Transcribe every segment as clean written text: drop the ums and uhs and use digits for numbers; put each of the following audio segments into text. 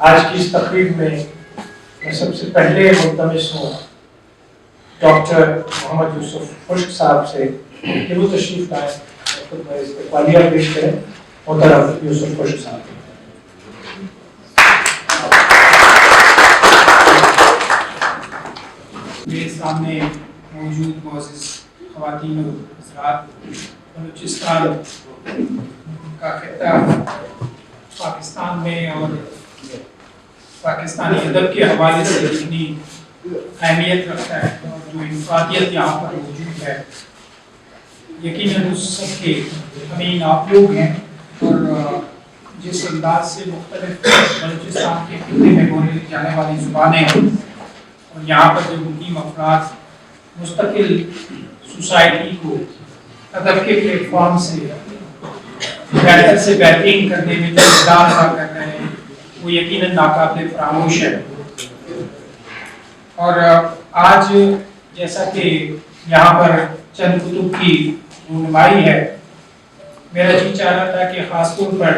آج کی اس تقریب میں سب سے پہلے ملتمس ہوں ڈاکٹر محمد یوسف خشک صاحب سے کہ وہ تشریف لائیں خود میں استقبالیہ پیش کریں. محترم یوسف خشک صاحب. میرے سامنے موجود معزز خواتین و حضرات، بلوچستان کا خطہ پاکستان میں اور پاکستانی ادب کے حوالے سے اتنی اہمیت رکھتا ہے اور جو انفرادیت یہاں پر موجود ہے، یقیناً اس سب کے امین آپ لوگ ہیں. اور جس انداز سے مختلف بلوچستان کے خطے میں بولی جانے والی زبانیں ہیں اور یہاں پر جو مقیم افراد مستقل سوسائٹی کو ادب کے پلیٹ فارم سے بہتر سے بہترین کرنے میں جو کردار ادا کر رہے ہیں وہ یقیناً ناقابل فراموش ہے. اور آج جیسا کہ یہاں پر چند کتب کی رونمائی ہے، میرا جی چاہ رہا تھا کہ خاص طور پر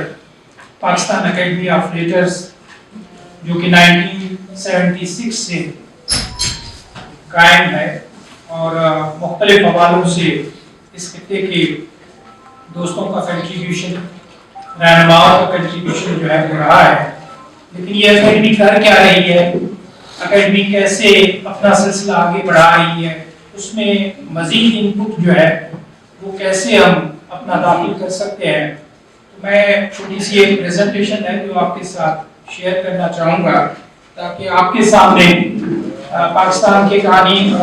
پاکستان اکیڈمی آف لیٹرز جو کہ 1976 سے قائم ہے اور مختلف حوالوں سے اس خطے کے دوستوں کا کنٹریبیوشن، رہنماؤں کا کنٹریبیوشن جو ہے وہ رہا ہے، لیکن یہ اکیڈمی کر کیا رہی ہے، اکیڈمی کیسے اپنا سلسلہ آگے بڑھا رہی ہے، اس میں مزید انپٹ جو ہے وہ کیسے ہم اپنا داخل کر سکتے ہیں. تو میں چھوٹی سی ایک پریزنٹیشن ہے جو آپ کے ساتھ شیئر کرنا چاہوں گا تاکہ آپ کے سامنے پاکستان کے قانون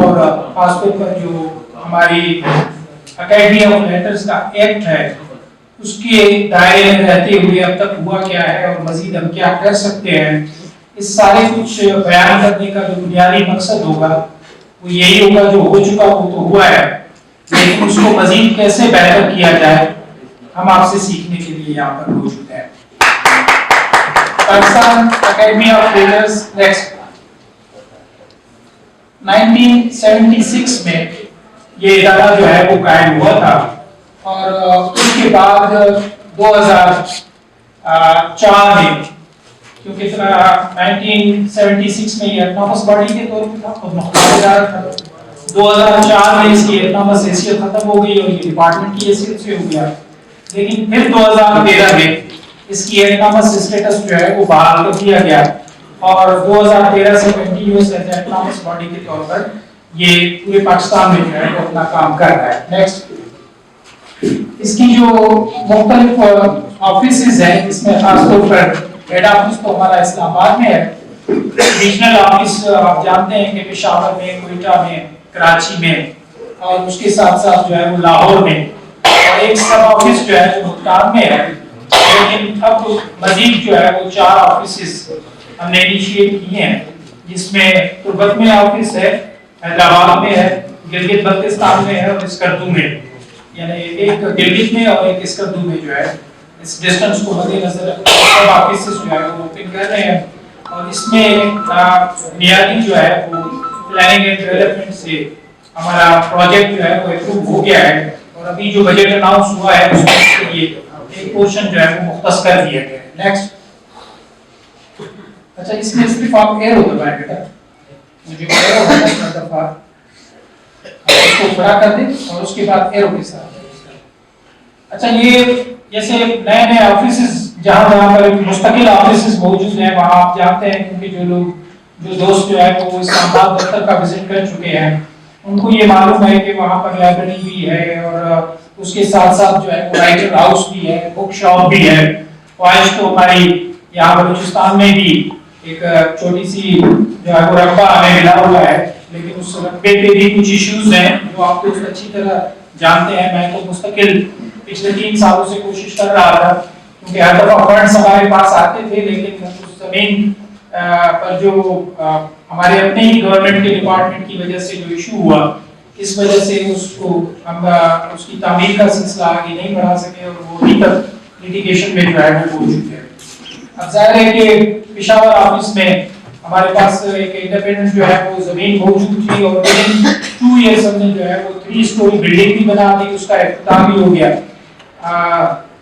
اور خاص طور پر جو ہماری اکیڈمی آف لیٹرز کا ایکٹ ہے اس کے دائرے میں رہتے ہوئے اب تک ہوا کیا ہے اور مزید ہم کیا کر سکتے ہیں، اس سارے کچھ بیان کرنے کا جو بنیادی مقصد ہوگا وہ یہی ہوگا جو ہو چکا وہ تو ہوا ہے، لیکن اس کو مزید کیسے بہتر کیا جائے ہم آپ سے سیکھنے کے لیے یہاں پر موجود ہیں. Pakistan academy of letters next 1976 میں یہ ادارہ جو ہے وہ قائم ہوا تھا اور اس کے بعد 2004 میں، کیونکہ 1976 میں یہ اٹنامس باڈی کے طور پہ تھا اور مختلف ادارہ تھا، 2004 میں اس کی اٹنامس حیثیت ختم ہو گئی اور یہ ڈپارٹمنٹ کی حیثیت سے ہو گیا، لیکن پھر 2013 میں اس کی اٹنامس اسٹیٹس جو ہے وہ بحال کر دیا گیا اور 2013 سے کنٹینیوس ایز اٹنامس باڈی کے طور پر یہ پورے پاکستان میں جو ہے وہ اپنا کام کر رہا ہے. نیکسٹ، اس کی جو مختلف آفیسز ہیں اس میں خاص طور پر ہیڈ آفس تو ہمارا اسلام آباد میں ہے، ریجنل آفس آپ جانتے ہیں کہ پشاور میں، کوئٹہ میں، کراچی میں اور اس کے ساتھ ساتھ جو ہے وہ لاہور میں، اور ایک سب آفس جو ہے وہ ملتان میں ہے. لیکن اب مزید جو ہے وہ 4 آفیسز ہم نے انیشیٹ کیے ہیں، جس میں تربت میں آفس ہے، حیدرآباد میں ہے، گلگت بلتستان میں ہے اور اسکردو میں، یعنی ایک گلگت میں اور ایک اسکردو میں جو ہے اس ڈسٹنس کو مد نظر سب آفیسز جو ہے وہ اوپن کر رہے ہیں. اور اس میں بنیادی جو ہے وہ پلاننگ اینڈ ڈیولپمنٹ سے ہمارا پروجیکٹ جو ہے وہ اپروو ہو گیا ہے اور ابھی جو بجٹ اناؤنس ہوا ہے اس کے لیے ایک پورشن جو ہے وہ مختص کر دیا گیا ہے. نیکسٹ، اچھا اس میں صرف آپ ایرو دبائیں بیٹا، مجھے ایرو ہوتا ہے ایک دفعہ اس کو بڑا کر دیں اور اس کے بعد ایرو کے ساتھ. اچھا یہ جیسے نئے نئے آفیسز جہاں جہاں پر مستقل آفیسز موجود ہیں وہاں آپ جانتے ہیں کیونکہ جو دوست جو ہے وہ اسلام آباد دفتر کا وزٹ کر چکے ہیں ان کو یہ معلوم ہے کہ وہاں پر لائبریری بھی ہے اور اس کے ساتھ ساتھ جو ہے وہ رائٹر ہاؤس بھی ہے، بک شاپ بھی ہے. خواہش تو ہماری یہاں بلوچستان میں بھی ایک چھوٹی سی جو ہے وہ رقبہ ہمیں ملا ہوا ہے، لیکن اس رقبے پہ بھی کچھ ایشوز ہیں جو آپ کو اچھی طرح جانتے ہیں. میں تو مستقل پچھلے 3 سالوں سے کوشش کر رہا تھا کیونکہ ہر دفعہ فنڈز ہمارے پاس آتے تھے، لیکن اس زمین پر جو ہمارے اپنے ہی گورنمنٹ کے ڈپارٹمنٹ کی وجہ سے جو ایشو ہوا اس وجہ سے اس کو ہم اس کی تعمیر کا سلسلہ آگے نہیں بڑھا سکے اور وہ ابھی تک لیٹیگیشن میں جو ہے وہ موجود ہے. اب ظاہر ہے کہ پشاور آفس میں ہمارے پاس ایک انڈیپینڈنٹ جو ہے وہ زمین موجود تھی اور 2 ایئرز ہم نے جو ہے وہ 3 اسٹوری بلڈنگ بھی بنا دی، اس کا افتتاح بھی ہو گیا.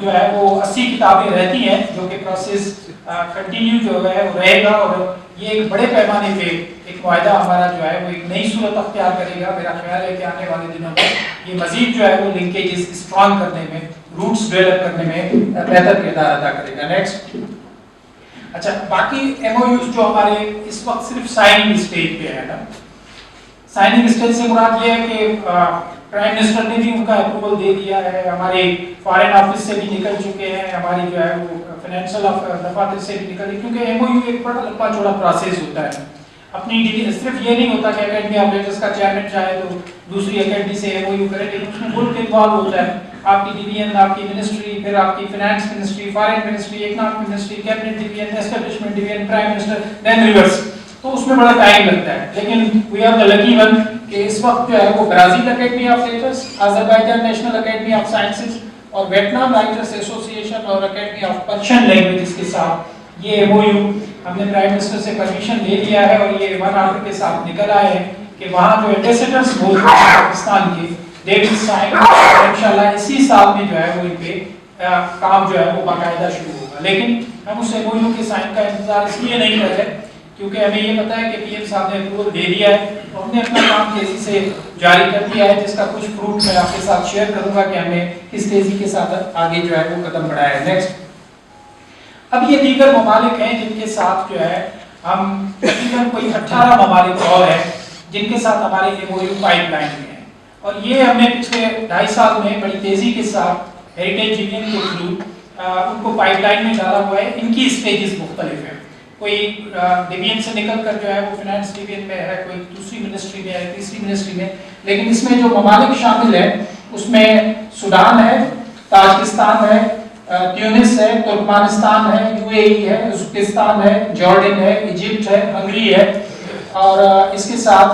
جو ہے وہ 80 کتابیں رہتی ہیں جو کہ پروسیس کنٹینیو جو ہے وہ رہے گا اور یہ ایک بڑے پیمانے پہ ایک معاہدہ ہمارا جو ہے وہ ایک نئی صورت اختیار کرے گا. میرا خیال ہے کہ آنے والے دنوں میں یہ مزید جو ہے وہ لنکیجز اسٹرانگ کرنے میں، روٹس ڈیولپ کرنے میں بہتر کردار ادا کرے گا. نیکسٹ. اچھا باقی ایم او یوز جو ہمارے اس وقت صرف سائننگ اسٹیج پہ ہے نا. سائننگ اسٹیج سے مراد یہ ہے کہ پرائم منسٹر نے بھی ان کا اپروول دے دیا ہے، ہمارے فارن آفس سے بھی نکل چکے ہیں، ہماری جو ہے وہ فائنینشیل دفاتر سے بھی نکل، کیونکہ ایم او یو ایک بڑا لمبا چوڑا پروسیس ہوتا ہے. اپنی صرف یہ نہیں ہوتا کہ اکیڈمی آف لیٹرز کا چیئرمین چاہے تو دوسری اکیڈمی سے ایم او یو کرے، لیکن اس میں ملک انوالو ہوتا ہے. آپ کی ڈویژن، آپ کی منسٹری، پھر آپ کی finance ministry, foreign ministry, economic ministry, cabinet division, establishment division, prime minister, then reverse. تو اس میں بڑا ٹائم لگتا ہے. لیکن we are the lucky one کہ اس وقت جو ہے وہ Brazil academy of letters, Azerbaijan national academy of sciences اور ویتنام رائٹرز ایسوسی ایشن اور اکیڈمی آف پرشین لینگویجز کے ساتھ یہ ایم او یو ہم نے پرائم منسٹر سے پرمیشن لے لیا ہے اور یہ ون آرڈر کے ساتھ نکل آئے ہیں کہ وہاں جو ایمبیسیڈرز بول رہے ہیں پاکستان کے دے ول سائن اور انشاءاللہ اسی سال میں جو ہے وہ ان پہ کام جو ہے وہ باقاعدہ شروع ہوگا. لیکن ہم اس ایم او یو کے سائن کا انتظار اس لیے نہیں کر رہے کیونکہ ہمیں یہ پتا ہے کہ پی ایم صاحب نے اپروول دے دیا ہے اور ہم نے اپنا کام تیزی سے جاری کر دیا ہے، جس کا کچھ فروٹ میں آپ کے ساتھ شیئر کروں گا کہ ہم نے کس تیزی کے ساتھ آگے جو ہے وہ قدم بڑھایا ہے. نیکسٹ. اب یہ دیگر ممالک ہیں جن کے ساتھ جو ہے ہم تقریباً کوئی 18 ممالک اور ہیں جن کے ساتھ ہمارے M O U pipeline میں ہیں اور یہ ہم نے پچھلے 2.5 سال میں بڑی تیزی کے ساتھ ہیریٹیج یونین کے تھرو ان کو پائپ لائن میں ڈالا ہوا ہے. ان کی اسٹیجز مختلف ہیں، کوئی ڈویژن سے نکل کر جو ہے وہ فائنانس ڈویژن میں ہے، کوئی دوسری منسٹری میں ہے، تیسری منسٹری میں. لیکن اس میں جو ممالک شامل ہیں اس میں سوڈان ہے، تاجکستان ہے، تیونس ہے، ترکمانستان ہے، یو اے ای ہے، ازبکستان ہے، جارڈن ہے، ایجپٹ ہے، ہنگری ہے اور اس کے ساتھ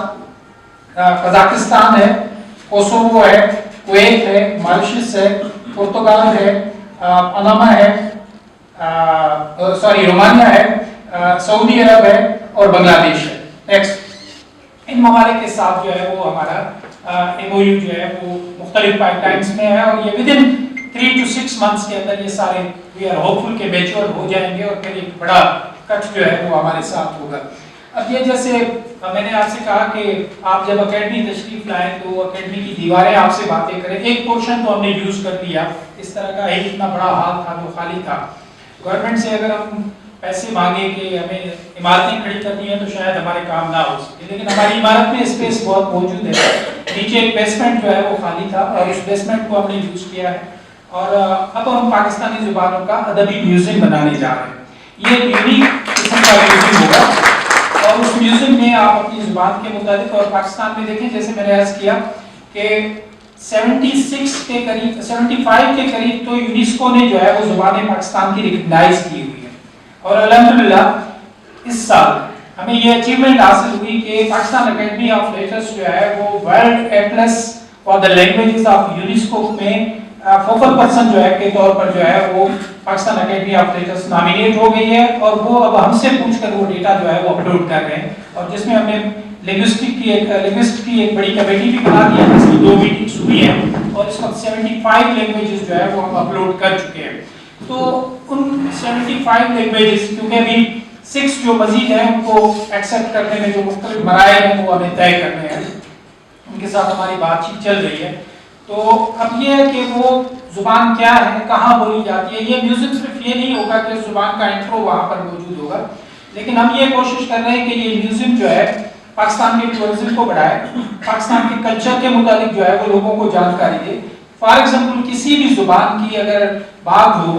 قزاقستان ہے، کوسووو ہے، کویت ہے، ماریشس ہے، پرتگال ہے، پاناما ہے، رومانیہ ہے، سعودی عرب ہے اور بنگلہ دیش ہے. نیکسٹ. ان ممالک کے ساتھ جو ہے وہ ہمارا ایم او یو جو ہے وہ مختلف پائپ لائنز میں ہے اور یہ ودن 3 to 6 months کے اندر یہ سارے وی آر ہوپ فل کے میچور ہو جائیں گے اور پھر ایک بڑا کٹ جو ہے وہ ہمارے ساتھ ہوگا. اب یہ جیسے میں نے آپ سے کہا کہ آپ جب اکیڈمی تشریف لائیں تو اکیڈمی کی دیواریں آپ سے باتیں کریں. ایک پورشن تو ہم نے یوز کر دیا، اس طرح کا ایک اتنا بڑا ہال تھا جو خالی تھا. گورنمنٹ سے اگر ہم پیسے مانگے کہ ہمیں عمارتیں کھڑی کرنی ہیں تو شاید ہمارے کام نہ ہو سکے، لیکن ہماری عمارت میں اسپیس بہت موجود ہے. نیچے ایک بیسمنٹ جو ہے وہ خالی تھا اور اس بیسمنٹ کو ہم نے یوز کیا ہے اور اب ہم پاکستانی زبانوں کا ادبی میوزیم بنانے جا رہے ہیں. یہ ایک یونیک قسم کا میوزیم ہوگا اور اس میوزیم میں آپ اپنی زبان کے متعلق اور پاکستان میں دیکھیں جیسے میں نے عرض کیا کہ 76 کے قریب 75 کے قریب تو یونیسکو نے جو ہے وہ زبانیں پاکستان کی ریکگنائز کی ہوئی ہے اور الحمدللہ اس سال ہمیں یہ اچیومنٹ حاصل ہوئی کہ پاکستان اکیڈمی آف لیٹرز جو ہے وہ world a plus for the languages of UNESCO میں فوکل پرسن جو ہے کے طور پر جو ہے وہ Pakistan academy of letters nominate ہو گئی ہے اور وہ اب ہم سے پوچھ کر وہ ڈیٹا جو ہے وہ اپلوڈ کر رہے ہیں اور جس میں ہم نے لنگوسٹ کی ایک بڑی کمیٹی بھی بنا دی ہے جس کی 2 میٹنگز ہوئی ہیں اور اس وقت 75 لینگویجز جو ہے وہ ہم اپلوڈ کر چکے ہیں. تو ان 75 لینگویجز کیونکہ ابھی 6 جو مزید ہیں ان کو ایکسیپٹ کرنے میں جو مختلف مراحل ہیں وہ ہمیں طے کرنے ہیں، ان کے ساتھ ہماری بات چیت چل رہی ہے. تو اب یہ ہے کہ وہ زبان کیا ہے، کہاں بولی جاتی ہے. یہ میوزک صرف یہ نہیں ہوگا کہ اس زبان کا انٹرو وہاں پر موجود ہوگا، لیکن ہم یہ کوشش کر رہے ہیں کہ یہ میوزیم جو ہے پاکستان کے ٹورزم کو بڑھائے، پاکستان کے کلچر کے متعلق جو ہے وہ لوگوں کو جانکاری دے. فار ایگزامپل کسی بھی زبان کی اگر بات ہو،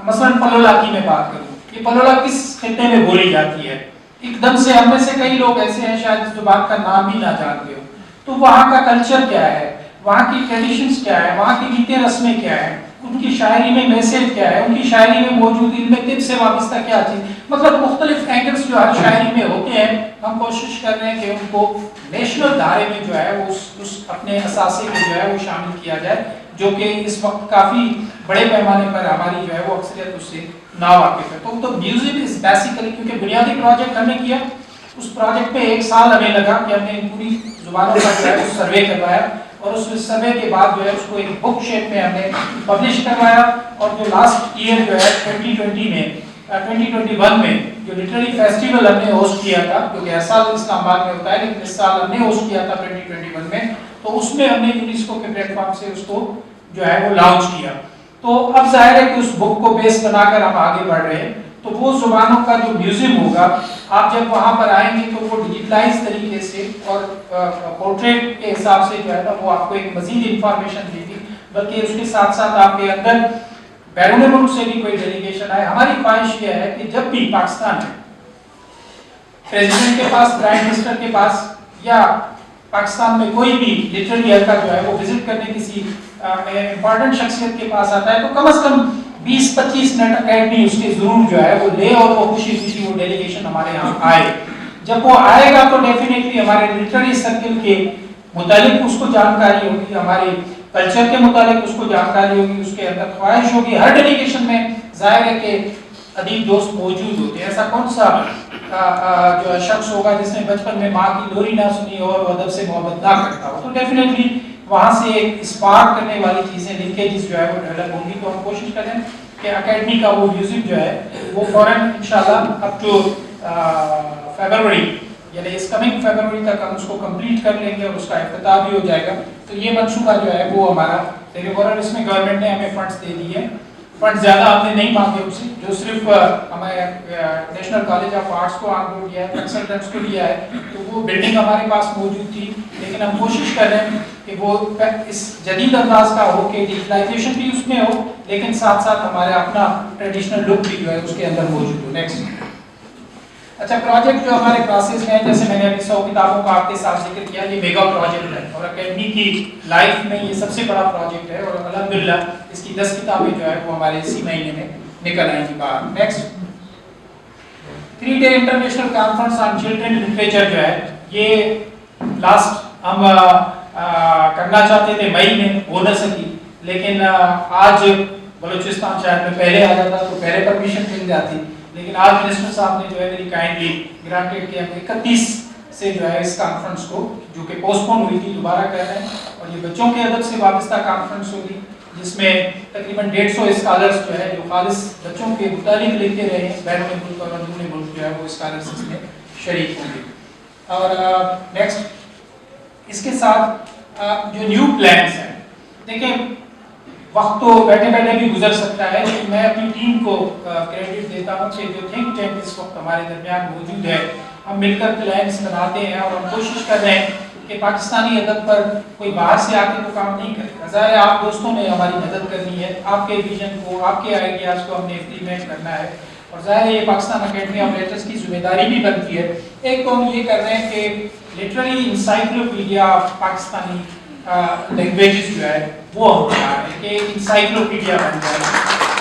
مثلا پلولا کی میں بات کروں، یہ پلولا کس خطے میں بولی جاتی ہے، ایک دم سے ہم میں سے کئی لوگ ایسے ہیں شاید اس زبان کا نام ہی نہ جانتے ہو. تو وہاں کا کلچر کیا ہے، وہاں کی ٹریڈیشنز کیا ہے، وہاں کی ریتیں رسمیں کیا ہیں، ان کی شاعری میں میسیج کیا ہے، ان کی شاعری میں موجود علم طب سے وابستہ کیا چیز، مطلب مختلف اینگلز جو ہر شاعری میں ہوتے ہیں. ہم کوشش کر رہے ہیں کہ ان کو نیشنل دھارے میں جو ہے وہ اس اپنے اثاثے میں جو ہے وہ شامل کیا جائے، جو کہ اس وقت کافی بڑے پیمانے پر ہماری جو ہے وہ اکثریت اس سے ناواقف ہے. تو میوزیم از بیسیکلی کیونکہ بنیادی پروجیکٹ ہم نے کیا، اس پروجیکٹ پہ 1 سال ہمیں لگا کہ ہم نے پوری زبانوں کا جو ہے وہ سروے کروایا اور اس سروے کے بعد جو ہے اس کو ایک بک شیپ میں ہم نے پبلش کروایا. اور جو لاسٹ ایئر جو ہے 2020 میں 2021 میں جو لٹریری فیسٹیول ہم نے ہوسٹ کیا تھا, کیونکہ ہر سال اسلام آباد میں ہوتا ہے لیکن اس سال ہم نے ہوسٹ کیا تھا 2021 میں, تو اس میں ہم نے یونیسکو کے پلیٹ فارم سے اس کو جو ہے وہ لانچ کیا. تو اب ظاہر ہے کہ اس بک کو بیس بنا کر ہم آگے بڑھ رہے ہیں. تو وہ زبانوں کا جو میوزیم ہوگا, آپ جب وہاں پر آئیں گے تو وہ ڈیجیٹلائز طریقے سے اور پورٹریٹ کے حساب سے جو ہے نا وہ آپ کو ایک مزید انفارمیشن دے گی, بلکہ اس کے ساتھ ساتھ آپ کے اندر بیرون ملک سے بھی کوئی ڈیلیگیشن آئے. ہماری خواہش یہ ہے کہ جب بھی پاکستان میں پریزیڈنٹ کے پاس, پرائم منسٹر کے پاس یا پاکستان میں کوئی بھی لٹریری حلقہ جو ہے وہ وزٹ کرنے کسی امپورٹنٹ شخصیت کے پاس آتا ہے تو کم از کم 20-25 منٹ اکیڈمی اس کے ضرور جو ہے وہ لے اور وہ خوشی خوشی وہ ڈیلیگیشن ہمارے یہاں آئے. جب وہ آئے گا تو ڈیفینیٹلی ہمارے لٹریری سرکل کے متعلق اس کو جانکاری ہوگی, ہمارے کلچر کے متعلق اس کو جانکاری ہوگی, اس کے اندر خواہش ہوگی. ہر ڈیلیگیشن میں ظاہر ہے کہ ادیب دوست موجود ہوتے ہیں. ایسا کون سا جو شخص ہوگا جس نے بچپن میں ماں کی لوری نہ سنی اور وہ ادب سے محبت نہ کرتا ہو؟ تو ڈیفینیٹلی وہاں سے ایک اسپارک کرنے والی چیزیں, لنکیجز جو ہے وہ ڈیولپ ہوں گی. تو ہم کوشش کریں کہ اکیڈمی کا وہ میوزیم جو ہے وہ فوراً انشاءاللہ اپ ٹو فیبروری یعنی اس کمنگ فیبروری تک ہم اس کو کمپلیٹ کر لیں گے اور اس کا افتتاح بھی ہو جائے گا. تو یہ منصوبہ جو ہے وہ ہمارا اور اس میں گورنمنٹ نے ہمیں فنڈز دے دیے. فنڈ زیادہ ہم نے نہیں مانگے ان سے, جو صرف ہمارے نیشنل کالج آف آرٹس کو آن بورڈ کیا ہے, کنسلٹنٹس کو دیا ہے, تو وہ بلڈنگ ہمارے پاس موجود تھی. لیکن ہم کوشش کر رہے ہیں کہ وہ اس جدید انداز کا ہو کہ ڈیجیٹلائزیشن بھی اس میں ہو لیکن ساتھ ساتھ ہمارا اپنا ٹریڈیشنل لک بھی جو ہے اس کے اندر موجود ہو. نیکسٹ. اچھا, پروجیکٹ جو ہمارے کلاسز میں جیسے میں نے ابھی 100 کتابوں کا آپ کے ساتھ ذکر کیا, یہ میگا پروجیکٹ ہے اور اکیڈمی کی لائف میں یہ سب سے بڑا پروجیکٹ ہے. اور الحمدللہ اس کی 10 کتابیں جو ہے وہ ہمارے اسی مہینے میں نکل آئیں گی باہر. Next. 3 day international conference on children literature جو ہے یہ لاسٹ ہم کرنا چاہتے تھے مئی میں, ہو نہ سکی. لیکن آج بلوچستان شہر میں پہلے آ جاتا تو پہلے پرمیشن مل جاتی, لیکن آج منسٹر صاحب نے جو ہے میری کائنڈلی گرانٹیڈ کہ ہم 31 سے جو ہے اس کانفرنس کو, جو کہ پوسٹ پون ہوئی تھی, دوبارہ کر رہے ہیں. اور یہ بچوں کے ادب سے وابستہ کانفرنس ہوگی جس میں تقریباً 150 اسکالرس جو ہے جو خالص بچوں کے متعلق لکھتے رہے ہیں بیرون ملک اور اندرون ملک جو ہے وہ اسکالرس اس میں شریک ہوں گے. اور نیکسٹ, اس کے ساتھ جو نیو پلانس ہیں, دیکھیں وقت تو بیٹھے بیٹھے بھی گزر سکتا ہے لیکن میں اپنی ٹیم کو کریڈٹ دیتا ہوں کہ جو تھنک ٹینک اس وقت ہمارے درمیان موجود ہے, ہم مل کر پلانس بناتے ہیں اور ہم کوشش کر رہے ہیں کہ پاکستانی ادب پر کوئی باہر سے آ کے تو کام نہیں کرے. ظاہر ہے آپ دوستوں نے ہماری مدد کرنی ہے, آپ کے ویژن کو, آپ کے آئیڈیاز کو ہم نے امپلیمنٹ کرنا ہے. اور ظاہر ہے یہ پاکستان اکیڈمی آف لیٹرز کی ذمہ داری بھی بنتی ہے. ایک تو ہم یہ کر رہے ہیں کہ لٹریری انسائکلوپیڈیا پاکستانی لینگویجز جو ہے وہ ہم بنا رہے ہیں کہ ایک انسائکلوپیڈیا بن جائے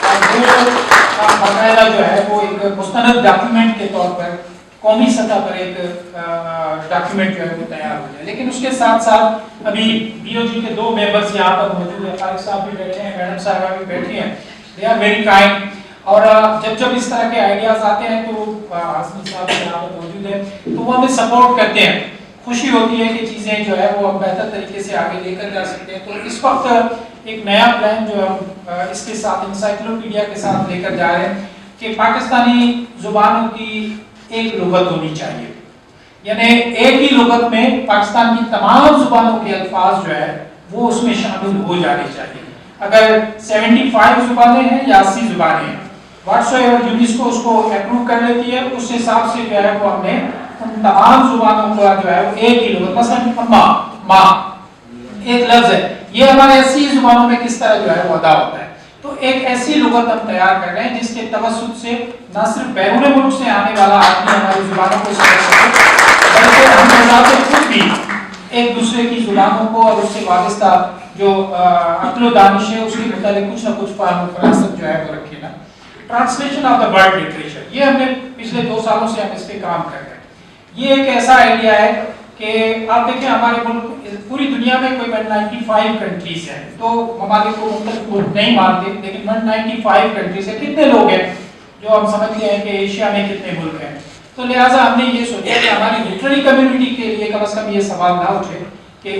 اور وہ باقاعدہ جو ہے وہ ایک مستند ڈاکیومنٹ کے طور پر قومی سطح پر ایک ڈاکیومنٹ جو ہے وہ تیار ہو جائے. لیکن اس کے ساتھ ساتھ ابھی بی او جی کے 2 ممبرس یہاں پر موجود ہیں, فارغ صاحب بھی بیٹھے ہیں, میڈم صاحبہ بھی بیٹھی ہیں, دے آر ویری کائنڈ. اور جب اس طرح کے آئیڈیاز آتے ہیں تو آسمی صاحب یہاں پر موجود ہیں تو وہ ہمیں سپورٹ کرتے ہیں. خوشی ہوتی ہے کہ چیزیں جو ہے وہ ہم بہتر طریقے سے آگے لے کر جا سکتے ہیں. تو اس وقت ایک نیا پلان جو ہم اس کے ساتھ انسائکلوپیڈیا کے ساتھ لے کر جا رہے ہیں کہ پاکستانی زبانوں کی ایک لغت ہونی چاہیے, یعنی ایک ہی لغت میں پاکستان کی تمام زبانوں کے الفاظ جو ہے وہ اس میں شامل ہو جانے چاہیے. اگر 75 زبانیں ہیں یا 80 زبانیں ہیں, واٹس ایور یونیسکو اس کو اپروو کر لیتی ہے, اس حساب سے جو ہے وہ ہم نے ان تمام زبانوں کا جو ہے وہ ایک ہی لغت, مثلا ماں ایک لفظ ہے, یہ ہمارے 80 زبانوں میں کس طرح جو ہے وہ ادا ہوتا ہے. تو ایک ایسی لغت ہم تیار کر رہے ہیں جس کے توسط سے نہ صرف بیرون ملک سے آنے والا آدمی ہماری زبانوں کو سمجھ سکے بلکہ ہم ذات خود بھی ایک دوسرے کی زبانوں کو اور اس سے وابستہ جو عقل و دانش ہے اس کے متعلق کچھ نہ کچھ فہم و فراست جو ہے وہ رکھے نا. Translation of the world literature, یہ ہم نے پچھلے 2 سالوں سے ہم اس پہ کام کر رہے ہیں. یہ ایک ایسا آئیڈیا ہے کہ آپ دیکھیں ہمارے ملک پوری دنیا میں کوئی 195 کنٹریز ہیں, تو ممالک کو مختلف ملک نہیں مانتے لیکن 195 کنٹریز ہیں. کتنے لوگ ہیں جو ہم سمجھتے ہیں کہ ایشیا میں کتنے ملک ہیں, تو لہٰذا ہم نے یہ سوچا کہ ہماری لٹریری کمیونٹی کے لیے کم از کم یہ سوال نہ اٹھے کہ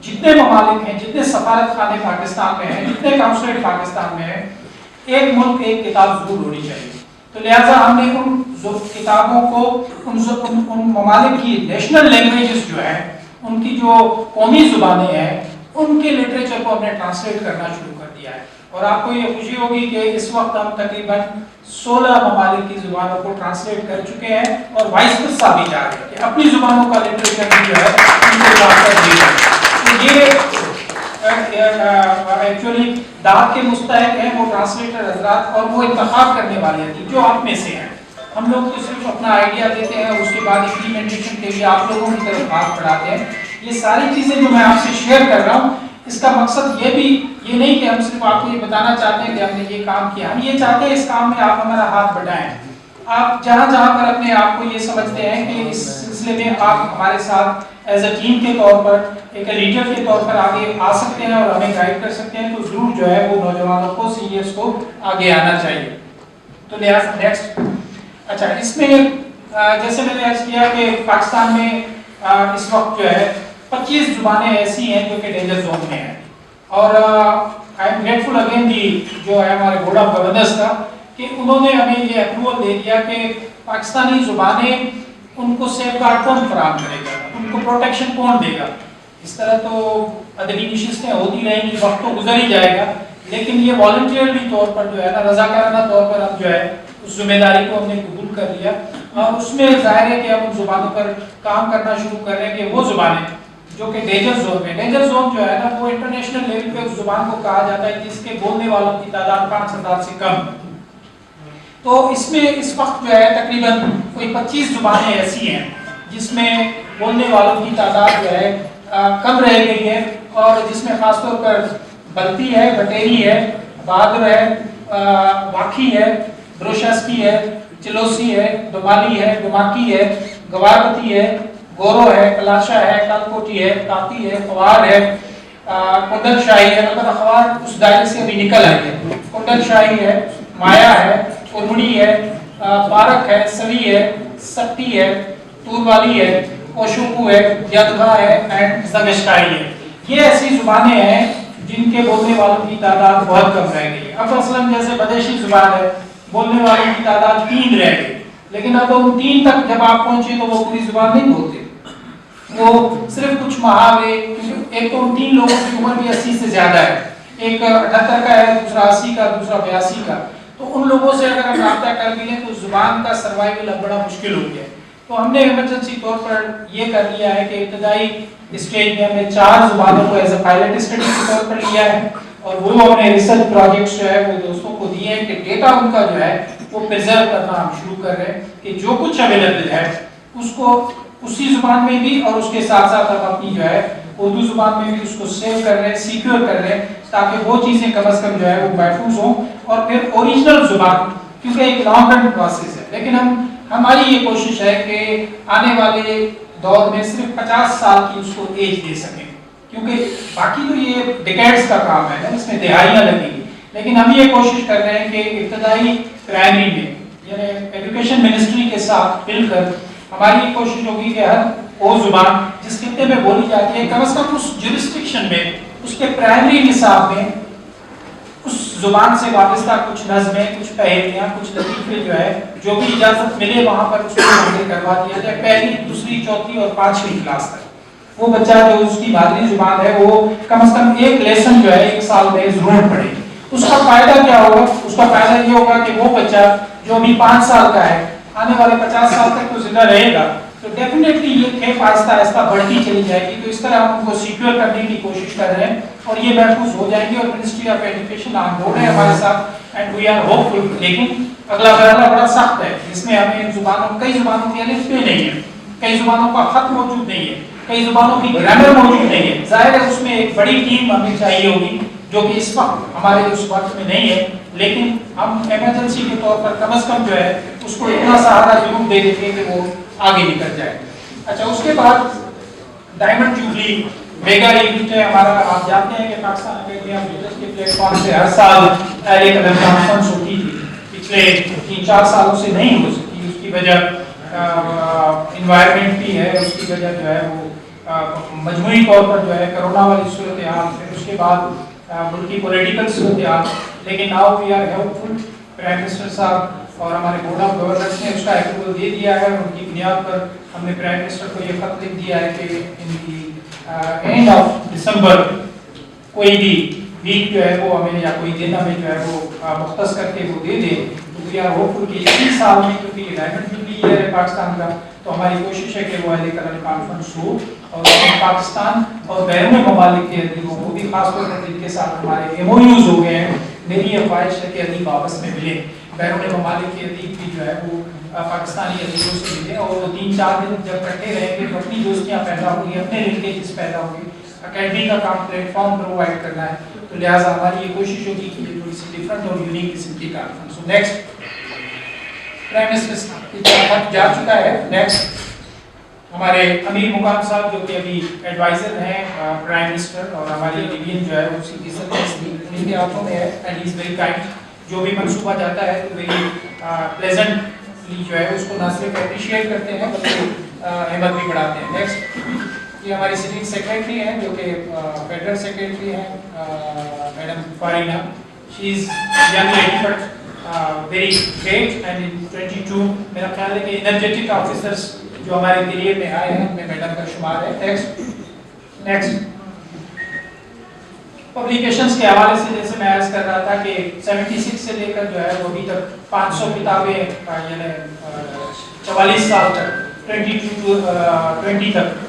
جتنے ممالک ہیں، جتنے سفارت خانے پاکستان میں ہیں، جتنے کانسولیٹ پاکستان میں ہیں، ایک ملک ایک کتاب ضرور ہونی چاہیے. تو لہٰذا ہم نے ان کتابوں کو ان ممالک کی نیشنل لینگویجز جو ہیں، ان کی جو قومی زبانیں ہیں، ان کے لٹریچر کو ہم نے ٹرانسلیٹ کرنا شروع کر دیا ہے. اور آپ کو یہ خوشی ہوگی کہ اس وقت ہم تقریباً 16 ممالک کی زبانوں کو ٹرانسلیٹ کر چکے ہیں اور وائس ورسا بھی جا رہے ہیں کہ اپنی زبانوں کا لٹریچر بھی جو ہے ان کو ٹرانسفر دیا ہے. تو یہ ایکچولی داد کے مستحق ہیں وہ ٹرانسلیٹر حضرات، اور وہ انتخاب کرنے والے ہیں جو آپ میں سے ہیں. ہم لوگ تو صرف اپنا آئیڈیا دیتے ہیں، اس کے بعد امپلیمنٹیشن کے لیے آپ لوگوں کی طرف بات بڑھاتے ہیں. یہ ساری چیزیں جو میں آپ سے شیئر کر رہا ہوں، اس کا مقصد یہ نہیں کہ ہم صرف آپ کو یہ بتانا چاہتے ہیں کہ ہم نے یہ کام کیا. ہم یہ چاہتے ہیں اس کام میں آپ ہمارا ہاتھ بٹائیں. آپ جہاں جہاں پر اپنے آپ کو یہ سمجھتے ہیں کہ اس سلسلے میں آپ ہمارے ساتھ ایز اے ٹیم کے طور پر، ایک لیڈر کے طور پر آگے آ سکتے ہیں اور ہمیں گائیڈ کر سکتے ہیں، تو ضرور جو ہے وہ نوجوانوں کو، سینئرز کو آگے آنا چاہیے. تو لہٰذا نیکسٹ، اچھا اس میں جیسے میں نے عرض کیا کہ پاکستان میں اس وقت جو ہے 25 زبانیں ایسی ہیں جو کہ ڈینجر زون میں ہیں. اور آئی ایم گریٹفل اگین جو ہے ہمارے بورڈ آف گورننس کا، کہ انہوں نے ہمیں یہ اپروول دے دیا کہ پاکستانی زبانیں ان کو سیف گارڈ کون فراہم کرے گا، ان کو پروٹیکشن کون دے گا. اس طرح تو ادبی نشستیں ہوتی رہیں گی، وقت تو گزر ہی جائے گا، لیکن یہ والنٹیئرلی طور پر جو ہے نا، رضاکارانہ طور پر ہم جو ہے اس ذمہ داری کو ہم نے قبول کر لیا. اور اس میں ظاہر ہے کہ ہم ان زبانوں پر کام کرنا شروع کر رہے ہیں کہ وہ زبانیں جو کہ ڈینجر زون میں، ڈینجر زون جو ہے نا وہ انٹرنیشنل لیول پہ اس زبان کو کہا جاتا ہے جس کے بولنے والوں کی تعداد 5000 سے کم. تو اس میں اس وقت جو ہے تقریباً کوئی 25 زبانیں ایسی ہیں جس میں بولنے والوں کی تعداد جو ہے کم رہ گئی ہے، اور جس میں خاص طور پر بلتی ہے، بٹیری ہے، بہادر ہے، واکھی ہے، بروشاسکی ہے، چلوسی ہے، دمالی ہے، دماکی ہے، گوارپتی ہے، گورو ہے، کلاشا ہے، کالکوٹی ہے، کاتی ہے، خوار ہے، کنڈل شاہی ہے. البتہ خوار اس دائرے سے ابھی نکل آئی ہے. کنڈل شاہی ہے، مایا ہے، ارمڑی ہے، پارک ہے، سوی ہے، سٹی ہے، تور والی ہے، اوشوکو ہے، یدگا ہے اینڈ زگشکائی ہے. یہ ایسی زبانیں ہیں جن کے بولنے والوں کی تعداد بہت کم رہ گئی. اب مثلاً جیسے بدیشی زبان ہے، بولنے والوں کی تعداد 3 رہ گئی، لیکن اب ان 3 تک جب آپ پہنچے تو وہ پوری زبان نہیں بولتے، وہ صرف کچھ محاورے. ایک تو ان 3 لوگوں کی عمر بھی 80 سے زیادہ ہے، ایک 78 کا ہے، دوسرا 80 کا، دوسرا 82 کا. تو ان لوگوں سے اگر ہم رابطہ کر بھی لیں تو زبان کا سروائیول اب بڑا مشکل ہو گیا ہے. تو ہم نے ایمرجنسی طور پر یہ کر لیا ہے کہ ابتدائی اسٹیج میں ہم نے 4 زبانوں کو ایز اے پائلٹ اسٹڈی کے طور پر لیا ہے، اور وہ ہم نے ریسرچ پروجیکٹس جو ہے وہ دوستوں کو دیے ہیں کہ ڈیٹا ان کا جو ہے وہ پریزرو کرنا ہم شروع کر رہے ہیں کہ جو کچھ اویلیبل ہے اس کو اسی زبان میں بھی، اور اس کے ساتھ ساتھ ہم اپنی جو ہے اردو زبان میں بھی اس کو سیو کر رہے ہیں، سیکیور کر رہے ہیں، تاکہ وہ چیزیں کم از کم جو ہے وہ محفوظ ہوں. اور پھر اوریجنل زبان، کیونکہ ایک لانگ رن پروسیس ہے، لیکن ہماری یہ کوشش ہے کہ آنے والے دور میں صرف 50 سال کی اس کو ایج دے سکیں، کیونکہ باقی تو یہ ڈیکیڈز کا کام ہے، اس میں دہائیاں لگیں گی. لیکن ہم یہ کوشش کر رہے ہیں کہ ابتدائی پرائمری میں، یعنی ایجوکیشن منسٹری کے ساتھ مل کر ہماری یہ کوشش ہوگی کہ ہر وہ زبان جس خطے میں بولی جاتی ہے، کم از کم اس جورسڈکشن میں، اس کے پرائمری نصاب میں اس زبان سے وابستہ کچھ نظمیں، کچھ پہلیاں، کچھ لطیفے جو ہے جو بھی اجازت ملے وہاں پر اس کو شامل کروا دیا جائے، پہلی، دوسری، چوتھی اور 5ویں کلاس تک. وہ بچہ جو اس کی مادری زبان ہے وہ کم از کم ایک لیسن جو ہے 1 سال میں ضرور پڑھے. اس کا فائدہ کیا ہوگا؟ اس کا فائدہ یہ ہوگا کہ وہ بچہ جو ابھی 5 سال کا ہے آنے والے 50 سال تک تو زندہ رہے گا، تو ڈیفینیٹلی یہ کھیپ آہستہ آہستہ بڑھتی چلی جائے گی. تو اس طرح ہم ان کو سیکیور کرنے کی کوشش کر رہے ہیں اور یہ محفوظ ہو جائیں گے. اور ministry of education on board ہے ہمارے ساتھ اینڈ وی آر ہوپ فل. لیکن اگلا مرحلہ بڑا سخت ہے، جس میں ہمیں کئی زبانوں کی الف بے نہیں ہے، کئی زبانوں کا خط موجود نہیں ہے، کئی زبانوں کی گرامر موجود نہیں ہے. ظاہر ہے اس میں ایک بڑی ٹیم ہمیں چاہیے ہوگی جو کہ اس وقت ہمارے اس وقت میں نہیں ہے، لیکن ہم ایمرجنسی کے طور پر کم از کم جو ہے اس کو اتنا سہارا ضرور دے دیتے کہ وہ آگے نکل جائے. اچھا اس کے بعد ڈائمنڈ جوبلی میگا ایونٹ ہے ہمارا. آپ جانتے ہیں کہ پاکستان اکیڈمی آف لیڈرز کے پلیٹ فارم سے ہر سال ایک کانفرنس ہوتی تھی، پچھلے 3-4 سالوں سے نہیں ہو سکی. اس کی وجہ انوائرمنٹ بھی ہے، اس کی وجہ جو ہے وہ مجموعی طور پر جو ہے کرونا والی صورتحال، پھر اس کے بعد ملکی پولیٹیکل صورتحال، لیکن now we are hopeful. Prime minister صاحب اور ہمارے بورڈ آف گورنرس نے اس کا اپروول دے دیا ہے، اور ان کی بنیاد پر ہم نے پرائم منسٹر کو یہ خط لکھ دیا ہے کہ ان کی اینڈ آف دسمبر کوئی بھی ویک جو ہے وہ ہمیں یا کوئی دن ہمیں جو ہے وہ مختص کر کے وہ دے دے. وی آر ہوپ فل کہ اسی سال میں، کیونکہ یہ ڈائمنڈ جوبلی ایئر ہے پاکستان کا، تو ہماری کوشش ہے کہ وہ اہل کرم کانفرنس ہو اور پاکستان اور بیرون ممالک کے ادیبوں کو بھی، خاص طور پر جن کے ساتھ ہمارے ایم او یوز ہو گئے ہیں، میری یہ خواہش ہے کہ ادیب آپس میں ملیں، بیرون ممالک کے ادیب بھی جو ہے وہ پاکستانی ادیبوں سے ملیں، اور وہ 3-4 دن جب اکٹھے رہیں گے تو اپنی دوستیاں پیدا ہوگی، اپنے لنکیجز پیدا ہوگی. اکیڈمی کا کام پلیٹ فارم پرووائڈ کرنا ہے، تو لہٰذا ہماری یہ کوشش ہوگی کہ یہ تھوڑی سی ڈفرنٹ اور یونیک قسم کی کانفرنس ہو. نیکسٹ پرائم منسٹر کی خط جا چکا ہے. نیکسٹ ہمارے امیر مقام صاحب جو کہ ابھی ایڈوائزر ہیں پرائم منسٹر، اور ہماری ڈویژن جو ہے اسی کی سرپرستی ان کے ہاتھوں میں ہے، and he is very kind. جو بھی منصوبہ جاتا ہے تو ویری پلیزنٹلی جو ہے اس کو نہ صرف اپریشیٹ کرتے ہیں بلکہ احمد بھی بڑھاتے ہیں. نیکسٹ یہ ہماری سٹنگ سیکریٹری ہیں جو کہ فیڈرل سیکریٹری ہیں madam Fareena. She is young lady but very great, and in 22 میرا خیال ہے کہ انرجیٹک آفیسرس جو ہمارے کیریئر میں آئے ہیں ان میں میڈم کا شمار ہے. نیکسٹ پبلیکیشنز کے حوالے سے جیسے میں عرض کر رہا تھا کہ 76 سے لے کر جو ہے وہ ابھی تک 500 کتابیں، یعنی 44 سال تک 22 to 20 تک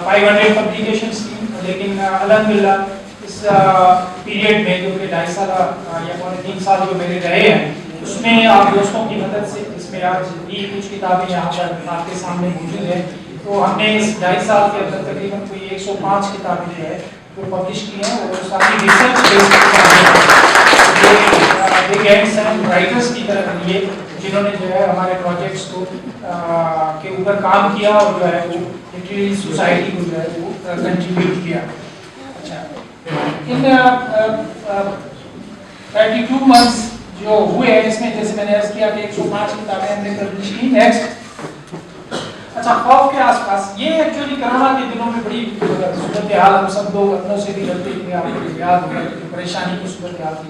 500 پبلیکیشنز کی. لیکن الحمدللہ اس پیریڈ میں جو کہ 2.5 سال یا 3 سال جو میرے رہے ہیں، اس میں آپ دوستوں کی مدد سے، جس میں آج بھی کچھ کتابیں یہاں پر آپ کے سامنے موجود ہیں، تو ہم نے اس 2.5 سال کے اندر تقریباً کوئی 105 کتابیں جو ہے وہ پبلش کی ہیں، اور ساری ریسرچ بیسڈ رائٹرس کی طرف لیے جنہوں نے جو ہے ہمارے پروجیکٹس کو کے اوپر کام کیا اور جو ہے وہ لٹریری سوسائٹی کو جو ہے وہ کنٹریبیوٹ کیا. اچھا، ان 32 منتھس جو ہوئے ہیں، اس میں جیسے میں نے عرض کیا کہ 105 کتابیں ہم نے پبلش کی. نیکسٹ اچھا، خوف کے آس پاس یہ ایکچولی کرونا کے دنوں میں بڑی صورتحال ہم سب لوگ اپنوں سے بھی لڑتے تھے. آپ کو یاد ہوگا کہ پریشانی کی صورتحال تھی.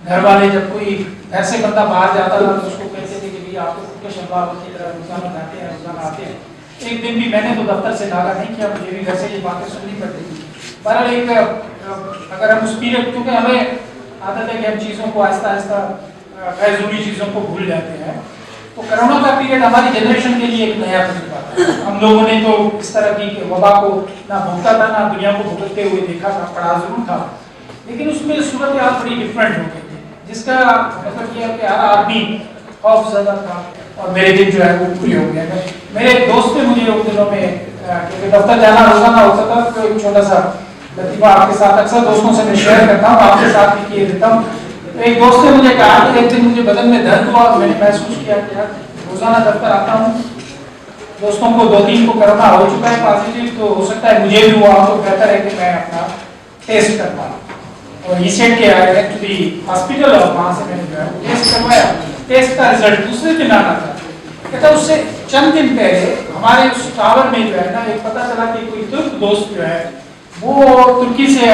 گھر والے جب کوئی گھر سے بندہ باہر جاتا تھا تو اس کو کہتے تھے کہ بھائی آپ کو خود کے شمبار کی طرح روزانہ جاتے ہیں، روزانہ آتے ہیں. ایک دن بھی میں نے تو دفتر سے ناغہ نہیں کیا، مجھے بھی گھر سے یہ باتیں سننی پڑتی تھی. بہرحال ایک اگر ہم اس پیریڈ، کیونکہ ہمیں عادت ہے کہ ہم چیزوں کو آہستہ آہستہ غیر ضروری چیزوں کو بھول جاتے ہیں، تو کرونا کا پیریڈ ہماری جنریشن کے لیے ایک نیا تجربہ تھا. ہم لوگوں نے تو اس طرح کی وبا کو نہ بھوگتا تھا، نہ دنیا کو بھگتتے ہوئے دیکھا تھا، پڑھا ضرور تھا، لیکن اس میں صورتحال بڑی ڈفرینٹ ہو گئی تھی، جس کا مطلب یہ ہے کہ ہر آدمی خوف زدہ تھا. اور میرے دن جو ہے وہ پورے ہو گئے. میرے ایک دوست نے مجھے ان دنوں میں، کیونکہ دفتر جانا روزانہ ہوتا تھا، تو ایک چھوٹا سا لطیفہ آپ کے ساتھ اکثر دوستوں سے میں شیئر کرتا ہوں، آپ کے ساتھ بھی کیے دیتا ہوں. ایک دوست نے مجھے کہا کہ ایک دن مجھے بدن میں درد ہوا اور میں نے محسوس کیا کہ یار روزانہ دفتر آتا ہوں، دوستوں کو 2-3 کو کرونا ہو چکا ہے پازیٹیو، تو ہو سکتا ہے مجھے بھی ہوا، تو بہتر ہے کہ میں اپنا ٹیسٹ کرواؤں. اور ای سیٹ کے آئے ٹو دی ہاسپٹل، اور وہاں سے میں نے جو ہے ٹیسٹ کروایا. ٹیسٹ کا رزلٹ دوسرے دن آنا تھا. کہتا اس سے چند دن پہلے ہمارے اس ٹاور میں جو ہے نا ایک پتہ چلا کہ کوئی ترک دوست جو ہے وہ ترکی سے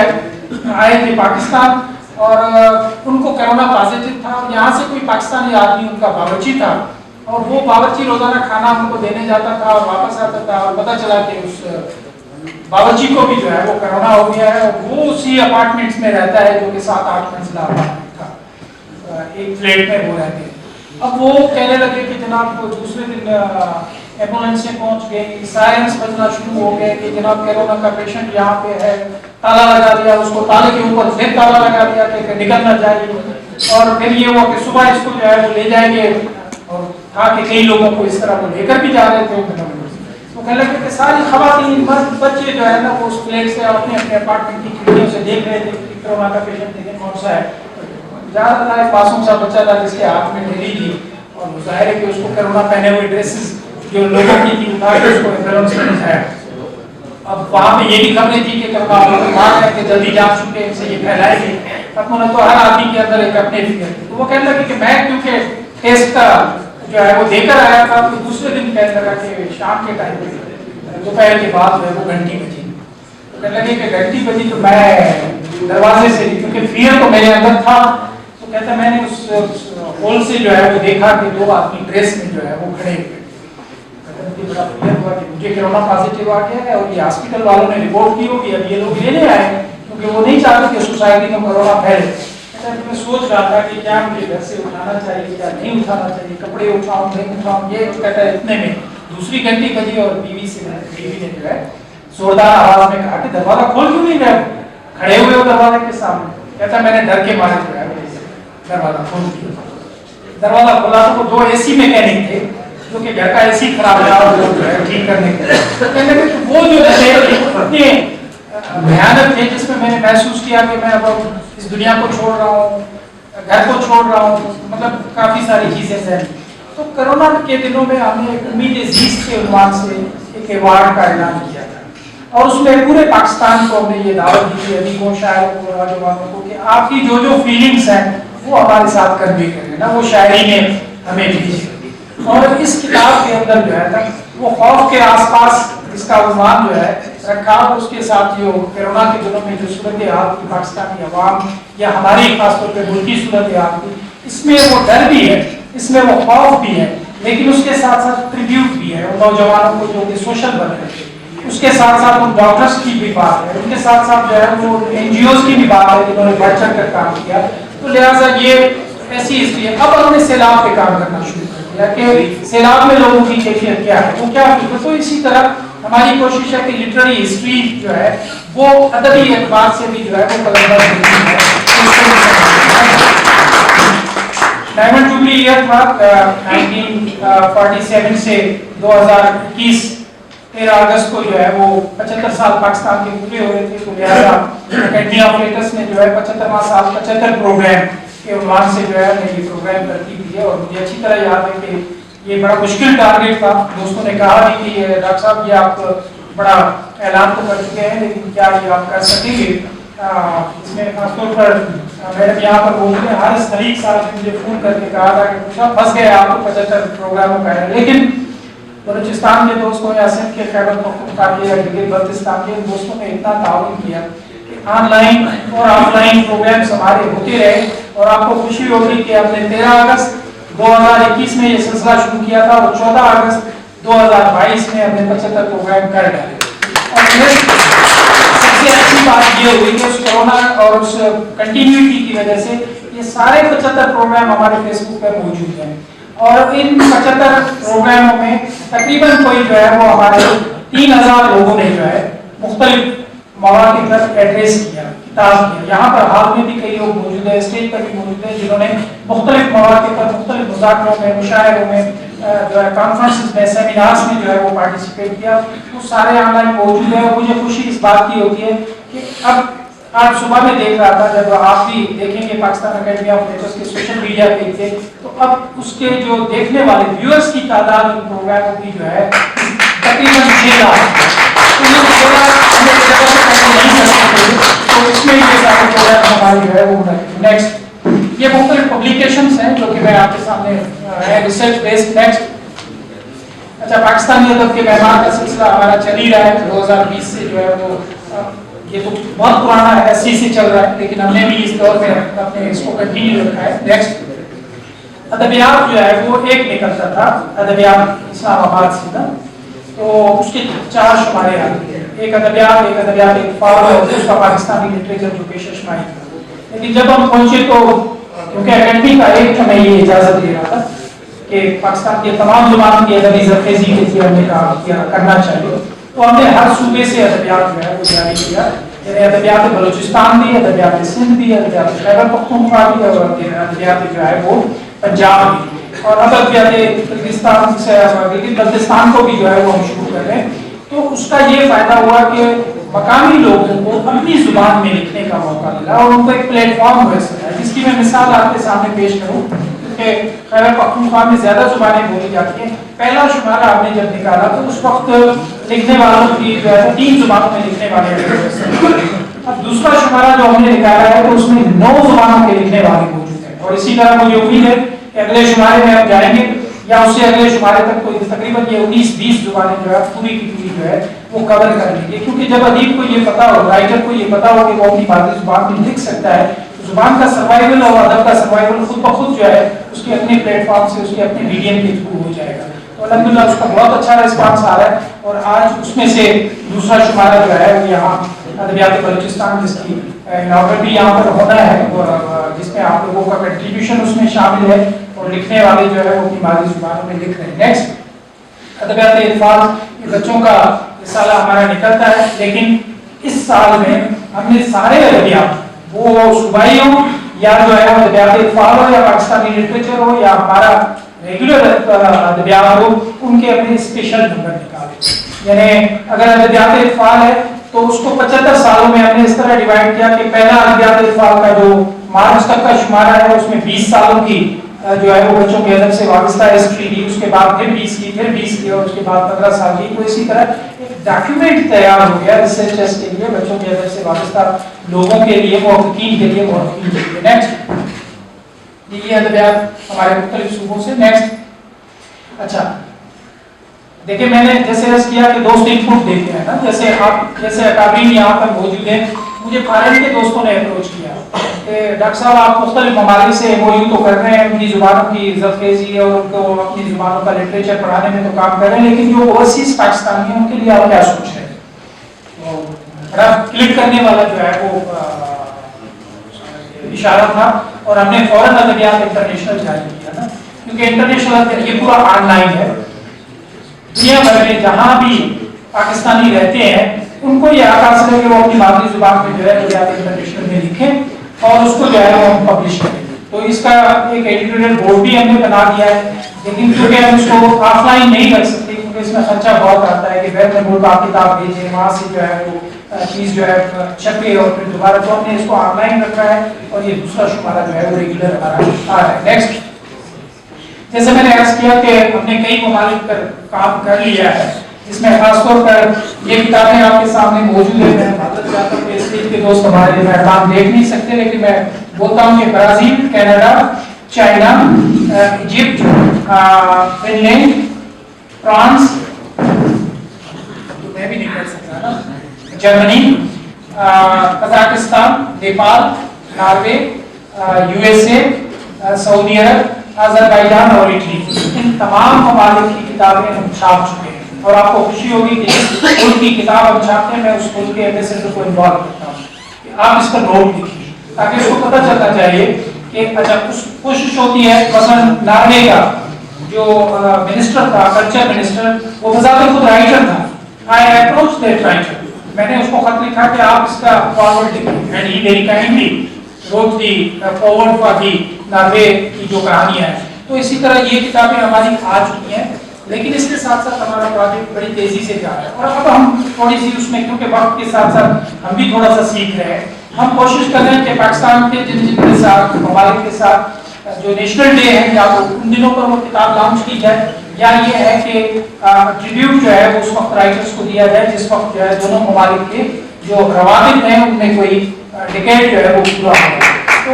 آئے تھے پاکستان، اور ان کو کرونا پازیٹیو تھا. یہاں سے کوئی پاکستانی آدمی ان کا باورچی تھا، اور وہ باورچی روزانہ کھانا ان کو دینے جاتا تھا اور واپس آتا تھا، اور پتہ چلا کہ اس باورچی کو بھی جو ہے وہ کرونا ہو گیا ہے. اور وہ اسی اپارٹمنٹس میں رہتا ہے جو کہ 7-8 منزلہ اپارٹمنٹ تھا، ایک فلیٹ میں وہ رہتے ہیں. اب وہ کہنے لگے کہ جناب دوسرے دن ایمبولینسیں پہنچ گئی، سائرنس بجنا شروع ہو گئے کہ جناب کرونا کا پیشنٹ یہاں پہ ہے، تالا لگا دیا، اس کو تالے کے اوپر پھر تالا لگا دیا کہ نکل نہ جائے. اور پھر یہ ہوا کہ صبح اس کو جو ہے وہ لے جائیں گے، اور تھا کہ کئی لوگوں کو اس طرح وہ لے کر بھی جا رہے تھے. وہ کہنے لگے کہ ساری خواتین مرد بچے جو ہے نا وہ اس فلیٹ سے اپنے اپنے اپارٹمنٹ کی کھڑکیوں سے دیکھ رہے تھے کہ کرونا کا پیشنٹ دیکھیں کون سا ہے. زیادہ تر ایک معصوم سا بچہ تھا جس کے ہاتھ میں ڈھیلی تھی، اور ظاہر ہے کہ اس کو کرونا پہنے ہوئے ڈریسز جو لوگوں کی تھی اٹھا کے اس کو ایمبولینس میں بٹھایا. اب وہاں پہ یہ بھی خبریں تھی کہ کرونا بیمار ہے کہ جلدی جان چکے ان سے یہ پھیلائے گی. اب انہوں نے تو ہر آدمی کے اندر ایک اپنے فکر تھی. تو وہ کہنے لگے کہ میں کیونکہ ٹیسٹ کا جو ہے وہ دے کر آیا تھا، تو دوسرے دن کہنے لگا کہ شام کے ٹائم پہ دوپہر کے بعد جو ہے وہ گھنٹی بجی. کہنے لگے کہ گھنٹی بجی تو میں دروازے سے, کیونکہ فیئر تو میرے اندر تھا, تو کہتا میں نے اس ہول سے جو ہے وہ دیکھا کہ 2 آدمی ڈریس میں جو ہے وہ کھڑے ہوئے. بڑا فیئر ہوا کہ مجھے کرونا پازیٹیو آ گیا ہے اور یہ ہاسپٹل والوں نے رپورٹ کی ہوگی, اب یہ لوگ لینے آئے کیونکہ وہ نہیں چاہتے کہ سوسائٹی میں کرونا پھیلے. میں سوچ رہا تھا کہ کیا مجھے گھر سے اٹھانا چاہیے کیا نہیں اٹھانا چاہیے, کپڑے اٹھاؤں نہیں اٹھاؤں. یہ کہتا ہے اتنے میں دوسری گھنٹی بجی اور بیوی نے جو ہے زوردار آواز میں کہا کہ دروازہ کھول کیوں نہیں رہے, کھڑے ہوئے ہو دروازے کے سامنے. کہتا میں نے ڈر کے مارے جو ہے دروازہ کھول دیا. دروازہ کھولا تو وہ 2 AC میکینک تھے جو کہ گھر کا AC خراب ہوا جو ہے ٹھیک کرنے کے لیے. وہ جو ہے اتنے بھیانک تھے جس میں میں نے محسوس کیا کہ میں اب اس دنیا کو چھوڑ رہا ہوں, گھر کو چھوڑ رہا ہوں, مطلب کافی ساری چیزیں ہیں. تو کرونا کے دنوں میں ہم نے امید زیست کے عنوان سے ایک ایوارڈ کا اعلان کیا تھا اور اس میں پورے پاکستان کو ہم نے یہ دعوت دی ابھی کو شاعروں کو نوجوانوں کو کہ آپ کی جو فیلنگس ہیں وہ ہمارے ساتھ کنوے کریں نا, وہ شاعری میں ہمیں بھیجی. اور اس کتاب کے اندر جو ہے نا وہ خوف کے آس پاس اس کا عنوان جو ہے رکھا, اور اس کے ساتھ جو کرونا کے دنوں میں جو صورتحال کی پاکستانی عوام یا ہماری خاص طور پہ ملکی صورتحال کی, اس میں وہ ڈر بھی ہے, اس میں وہ خوف بھی ہے, لیکن اس کے ساتھ ساتھ ٹریبیوٹ بھی ہے ان نوجوانوں کو جو کہ سوشل ورکر ہے, اس کے ساتھ ساتھ ان ڈاکٹرس کی بھی بات ہے, ان کے ساتھ ساتھ جو ہے وہ NGOs کی بھی بات ہے جنہوں نے بڑھ چڑھ کر کام کیا. تو لہٰذا یہ ایسی ہسٹری ہے. اب ہم نے سیلاب پہ کام کرنا شروع کر دیا کہ سیلاب میں لوگوں کی کیفیت کیا ہے, وہ کیا فکر. تو اسی طرح ہماری کوشش ہے کہ لٹریری ہسٹری جو ہے وہ ادبی اعتبار سے بھی جو ہے وہ قلمبند ہوتی ہے. ڈائمنڈ جوبلی ایئر تھا 1947 سے 2021 13 اگست کو جو ہے وہ 75 سال پاکستان کے پورے ہوئے تھے. تو لہٰذا اکیڈمی آف لیٹرس نے جو ہے 75واں سال 75 پروگرام کے عنوان سے جو ہے یہ پروگرام ترتیب دی ہے. اور مجھے اچھی طرح یاد ہے کہ یہ بڑا مشکل ٹارگیٹ تھا. دوستوں نے کہا بھی کہ ڈاکٹر صاحب یہ آپ بڑا اعلان تو کر چکے ہیں لیکن کیا یہ آپ کر سکیں گے. اس میں خاص طور پر میڈم یہاں پر موجود ہیں, حارث طریق صاحب نے مجھے فون کر کے کہا تھا کہ پوچھا پھنس گئے آپ کو 75 پروگراموں کا ہے. لیکن بلوچستان کے دوستوں یا سندھ کے خیبر پختونخوا کے یا گلگت بلتستان کے دوستوں نے اتنا تعاون کیا کہ آن لائن اور آف لائن پروگرامس ہمارے ہوتے رہے. اور آپ کو خوشی ہوگی کہ ہم نے 13 اگست 2021 میں یہ سلسلہ شروع کیا تھا اور 14 اگست 2022 میں ہم نے 75 پروگرام کر ڈالے. اور سب سے اچھی بات یہ ہوئی کہ اس کورونا اور اس کنٹینیوٹی کی وجہ سے یہ سارے 75 پروگرام ہمارے فیس بک پر موجود ہیں. اور ان 75 پروگراموں میں تقریباً کوئی جو ہے وہ ہمارے 3000 لوگوں نے جو ہے مختلف مواقع پر ایڈریس کیا, خطاب کیا. یہاں پر حال میں بھی کئی لوگ موجود ہیں, اسٹیج پر بھی موجود ہیں جنہوں نے مختلف مواقع پر مختلف مذاکروں میں, مشاعروں میں, جو ہے کانفرنسز میں, سیمینارز میں جو ہے وہ پارٹیسپیٹ کیا. وہ سارے آن لائن موجود ہیں. اور مجھے خوشی اس بات کی ہوتی ہے کہ اب آج صبح میں دیکھ رہا تھا جب آپ بھی دیکھیں گے پاکستان اکیڈمی آف لیٹرس کے سوشل میڈیا پیج پہ, تو اب اس کے جو دیکھنے والے ویورز کی تعداد ان پروگراموں کی جو ہے تقریباً 6 لاکھ. تو یہ تو اس میں یہ سارے پروگرام ہمارے جو ہے وہ نیکسٹ یہ مختلف پبلیکیشنز ہیں جو کہ میں آپ کے سامنے ہے ریسرچ بیسڈ. نیکسٹ اچھا, پاکستانی ادب کے مہمان کا سلسلہ ہمارا چل ہی رہا ہے 2020 سے جو ہے وہ, یہ تو بہت پرانا ہے 80 سے چل رہا ہے لیکن ہم نے بھی اس دور میں اپنے اس کو کنٹینیو رکھا ہے. نیکسٹ ادبیات جو ہے وہ ایک نکلتا تھا, ادبیات اسلام آباد سے تھا. تو اس کے 4 شمارے آتے ہیں, ایک ادبیات ایک فارم ہے اس کا پاکستانی لٹریچر جو پیشہ شماری تھا. لیکن جب ہم پہنچے تو کیونکہ اکیڈمی کا ایک ہمیں یہ اجازت دے رہا تھا کہ پاکستان کے تمام زبانوں کی ادبی زرخیزی کے لیے ہم نے کہا کرنا چاہیے, تو ہم نے ہر صوبے سے ادبیات جو ہے وہ جاری کیا. یعنی ادبیات بلوچستان بھی, ادبیات سندھ بھی, ادبیات خیبر پختونخوا بھی, اور ادبیات جو ہے وہ پنجاب بھی, اور ادبیات کلگستان سے گلگت بلتستان کو بھی جو ہے وہ ہم شروع کر رہے ہیں. تو اس کا یہ فائدہ ہوا کہ مقامی لوگوں کو اپنی زبان میں لکھنے کا موقع ملا اور ان کو ایک پلیٹ فارم میسر ہے, جس کی میں مثال آپ کے سامنے پیش کروں. کہ خیبر پختونخوا میں زیادہ زبانیں بولی جاتی ہیں. پہلا شمارہ آپ نے جب نکالا تو اس وقت لکھنے والوں کی جو ہے 3 زبانوں میں لکھنے والے. اب دوسرا شمارہ جو ہم نے نکالا ہے تو اس میں 9 زبانوں کے لکھنے والے موجود ہیں. اور اسی طرح مجھے امید ہے کہ اگلے شمارے میں آپ جائیں گے یا اس سے اگلے شمارے تک کوئی تقریباً یہ 19-20 زبانیں جو ہے پوری کی پوری جو ہے وہ کور کر لیں گے. کیونکہ جب ادیب کو یہ پتا ہو, رائٹر کو یہ پتا ہو کہ وہ اپنی مادری زبان میں لکھ سکتا ہے, تو زبان کا سروائیول اور ادب کا سروائیول خود بخود جو ہے اس کے اپنے پلیٹ فارم سے, اس کے اپنے میڈیم کے تھرو ہو جائے گا. تو الحمدللہ اس کا بہت اچھا ریسپانس آ رہا ہے. اور آج اس میں سے دوسرا شمارہ جو ہے وہ یہاں ادبیات بلوچستان جس کی اناگریشن بھی یہاں پر ہونا ہے, اور جس میں آپ لوگوں کا کنٹریبیوشن اس میں شامل ہے, اور لکھنے والے جو ہے وہ اپنی مادری زبانوں میں لکھ رہے ہیں. نیکسٹ ادبیات الفاظ, یہ بچوں کا رسالہ ہمارا نکلتا ہے, لیکن اس سال میں ہم نے سارے ادبیات وہ صوبائی ہوں یا جو ہے وہ ادبیات الفاظ ہو یا پاکستانی لٹریچر ہو یا ہمارا ریگولر ادبیات ہو, ان کے اپنے اسپیشل نمبر نکالے. یعنی اگر ادبیات الفاظ ہے تو اس کو 75 سالوں میں ہم نے اس طرح ڈیوائڈ کیا کہ پہلا ادبیات الفاظ کا جو مارچ تک کا شمارہ ہے اس میں 20 سالوں کی جو ہے وہ بچوں کے ادب سے وابستہ ہسٹری دی, اس کے بعد پھر 20 کی, پھر 20 کی, اور اس کے بعد 15 سال کی. تو اسی طرح ایک ڈاکیومنٹ تیار ہو گیا ریسرچرز کے لیے, بچوں کے ادب سے وابستہ لوگوں کے لیے, محققین کے لیے, محققین کے لیے. نیکسٹ یہ ادبیات ہمارے مختلف صوبوں سے. نیکسٹ اچھا دیکھیں, میں نے جیسے عرض کیا کہ دوست ان پٹ دیتے ہیں نا, جیسے اکابرین یہاں پر موجود ہیں. مجھے فارن کے دوستوں نے اپروچ کیا کہ ڈاکٹر صاحب آپ مختلف ممالک سے MOU تو کر رہے ہیں, ان کی زبانوں کی زرخیزی اور ان کو اپنی زبانوں کا لٹریچر پڑھانے میں تو کام کر رہے ہیں, لیکن جو اوورسیز پاکستانی ہیں ان کے لیے آپ کیا سوچ رہے ہیں؟ بڑا کلک کرنے والا جو ہے وہ اشارہ تھا, اور ہم نے فوراً ادبیات انٹرنیشنل جاری کیا نا, کیونکہ انٹرنیشنل یہ پورا آن لائن ہے. دنیا بھر میں جہاں بھی پاکستانی رہتے ہیں ان کو یہ حاصل ہے کہ وہ اپنی مادری زبان میں جو ہے ادبیات انٹرنیشنل میں لکھیں اور اس کو جو ہے وہ ہم پبلش کریں. تو اس کا ایک ایڈیٹوریل بورڈ بھی ہم نے بنا دیا ہے, لیکن کیونکہ ہم اس کو آف لائن نہیں کر سکتے کیونکہ اس میں خرچہ بہت آتا ہے کہ بیرون ملک آپ کتاب بھیجیں, وہاں سے جو ہے وہ چیز جو ہے چھپے اور پھر دوبارہ. تو ہم نے اس کو آن لائن رکھا ہے, اور یہ دوسرا شمارہ جو ہے وہ ریگولر ہمارا آ رہا ہے. نیکسٹ جیسے میں نے عرض کیا کہ ہم نے کئی ممالک پر کام کر لیا ہے, جس میں خاص طور پر یہ کتابیں آپ کے سامنے موجود ہیں. میں معذرت چاہتا ہوں کہ اسٹیج کے دوست ہمارے میں کام دیکھ نہیں سکتے, لیکن میں بولتا ہوں کہ Brazil, Canada, China, Egypt, Finland, France, میں بھی نہیں کر سکتا نا, Germany, Kazakhstan, Nepal, Norway, USA, سعودی عرب, آذربائیجان اور اٹلی, ان تمام ممالک کی کتابیں ہم چھاپ چکے ہیں. اور آپ کو خوشی ہوگی کہ جس ملک کی کتاب ہم چھاپتے ہیں میں اس ملک کے ایمبیسڈر کو انوالو کرتا ہوں کہ آپ اس پر نوٹ لکھیے, تاکہ اس کو پتہ چلنا چاہیے کہ اچھا کوشش ہوتی ہے. مثلا ناروے کا جو منسٹر تھا, کلچر منسٹر, وہ بذات خود رائٹر تھا. آئی اپروچ دیٹ رائٹر, میں نے اس کو خط لکھا کہ آپ اس کا فارورڈ لکھیں, and he very kindly wrote the foreword for the Norway کی جو کہانیاں ہیں. تو اسی طرح یہ کتابیں ہماری آ چکی ہیں, لیکن اس کے ساتھ ساتھ ہمارا پروجیکٹ بڑی تیزی سے جا رہا ہے. اور اب ہم تھوڑی سی اس میں, کیونکہ وقت کے ساتھ ساتھ ہم بھی تھوڑا سا سیکھ رہے ہیں, ہم کوشش کر رہے ہیں کہ پاکستان کے جن کے ساتھ ممالک کے ساتھ جو نیشنل ڈے ہے یا ان دنوں پر وہ کتاب لانچ کی جائے, یا یہ ہے کہ ٹریبیوٹ جو ہے وہ اس وقت رائٹرز کو دیا جائے جس وقت جو ہے دونوں ممالک کے جو روابط ہیں ان میں کوئی ڈیکیڈ جو ہے وہ پورا ہو جائے. تو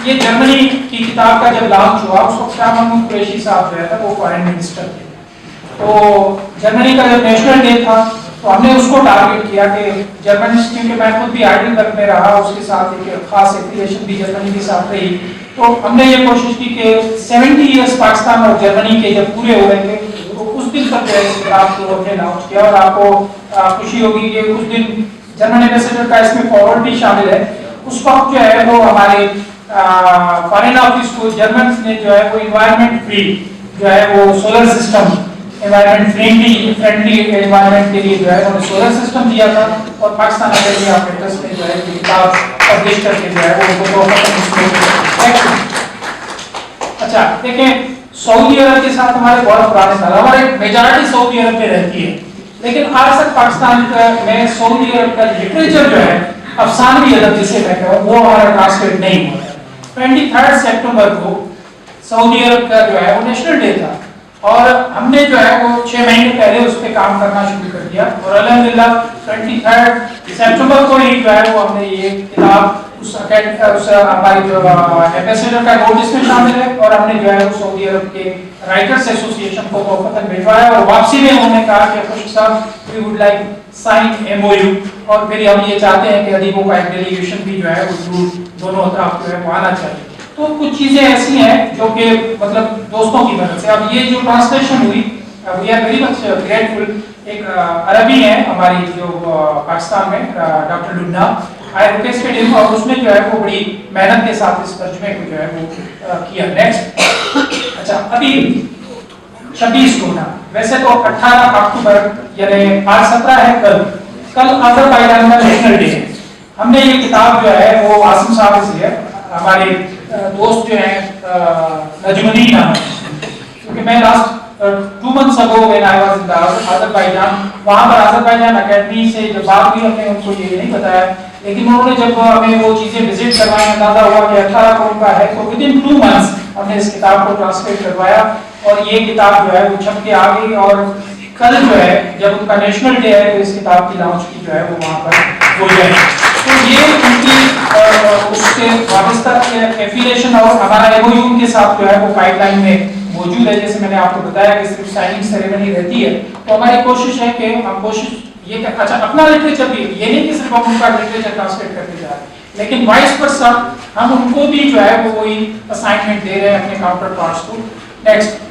یہ جرمنی کی کتاب کا جب لانچ ہوا اس وقت شاہ محمود قریشی صاحب جو ہے وہ فارن منسٹر تھے. تو جرمنی کا جب نیشنل ڈے تھا تو ہم نے اس کو ٹارگیٹ کیا کہ جرمنی, کیونکہ میں خود بھی ہائیڈلبرگ میں رہا, اس کے ساتھ ایک خاص ایفیلیشن بھی جرمنی کے ساتھ رہی. تو ہم نے یہ کوشش کی کہ 70 ایئرس پاکستان اور جرمنی کے جب پورے ہو رہے تھے تو اس دن تک جو ہے اس کتاب کو ہم نے لانچ کیا. اور آپ کو خوشی ہوگی کہ اس دن جرمن ایمبیسڈر کا اس میں فارورڈ بھی شامل ہے. اس وقت جو ہے وہ ہمارے فارن آفس کو جرمنس نے جو ہے وہ انوائرمنٹ فری جو ہے وہ solar system, environment friendly environment کے لیے جو ہے انہوں نے سولر سسٹم دیا تھا, اور پاکستان اکیڈمی آف لیٹرز نے جو ہے یہ کتاب پبلش کر کے جو ہے وہ ان کو. اچھا دیکھیں, سعودی عرب کے ساتھ ہمارے بہت پرانے سال, ہمارے میجارٹی سعودی عرب میں رہتی ہے, لیکن آج تک پاکستان میں سعودی عرب کا لٹریچر جو ہے افسانوی ادب جسے میں کہوں وہ ہمارا ٹرانسلیٹ نہیں ہوا ہے. 23 سپٹمبر کو سعودی عرب کا جو ہے وہ نیشنل ڈے تھا, اور ہم نے جو ہے وہ 6 مہینے پہلے اس پہ کام کرنا شروع کر دیا اور الحمدللہ 23 سپٹمبر کو ہی جو ہے وہ ہم نے یہ کتاب اس ہماری جو ایمبیسڈر کا نوٹس میں شامل ہے اور ہم نے جو ہے وہ سعودی عرب کے رائٹرز ایسوسی ایشن کو موقعاً بھجوایا اور واپسی میں انہوں نے کہا کہ خشک صاحب we would like sign MOU اور پھر ہم یہ چاہتے ہیں کہ ادیبوں کا ایک ڈیلیگیشن بھی جو ہے وہ دونوں اطراف جو ہے وہ آنا چاہیے. تو کچھ چیزیں ایسی ہیں جو کہ مطلب دوستوں کی مدد سے. اب یہ جو ٹرانسلیشن ہوئی we are very much grateful. ایک عربی ہے ہماری جو پاکستان میں ڈاکٹر لبنا آئی ریکویسٹڈ ہم اور اس نے جو ہے وہ بڑی محنت کے ساتھ اس ترجمے کو جو ہے وہ کیا. نیکسٹ. اچھا ابھی 26 کو نا ویسے تو 18 اکتوبر یعنی آج 17 ہے کل آذربائیجان کا نیشنل ڈے ہے. ہم نے یہ کتاب جو ہے وہ عاصم صاحب سے ہے ہمارے دوست جو ہیں نجمدین نام کیونکہ میں last 2 months ago when I was in Azerbaijan وہاں پر آذربائیجان اکیڈمی سے جب بات ہوئی ہم نے ان کو یہ نہیں بتایا لیکن انہوں نے جب ہمیں وہ چیزیں وزٹ کروائی اندازہ ہوا کہ 18 کو ان کا ہے تو within 2 months ہم نے اس کتاب کو ٹرانسلیٹ کروایا اور یہ کتاب جو ہے وہ چھپ کے آ گئی اور کل جو ہے جب ان کا نیشنل ڈے ہے تو اس کتاب کی لانچ کی جو ہے وہ وہاں پر ہو جائے. تو یہ ان کی اس سے وابستہ ایفیلیشن اور ہمارا MOU ان کے ساتھ جو ہے وہ پائپ لائن میں موجود ہے. جیسے میں نے آپ کو بتایا کہ صرف سائننگ سیریمنی رہتی ہے تو ہماری کوشش ہے کہ ہم کوشش یہ کہ اچھا اپنا لٹریچر بھی یہ نہیں کہ صرف ہم ان کا لٹریچر ٹرانسلیٹ کرتے جا رہے ہیں لیکن وائس ورسا ہم ان کو بھی جو ہے وہ وہی اسائنمنٹ دے رہے ہیں اپنے کاؤنٹر پارٹس کو. نیکسٹ.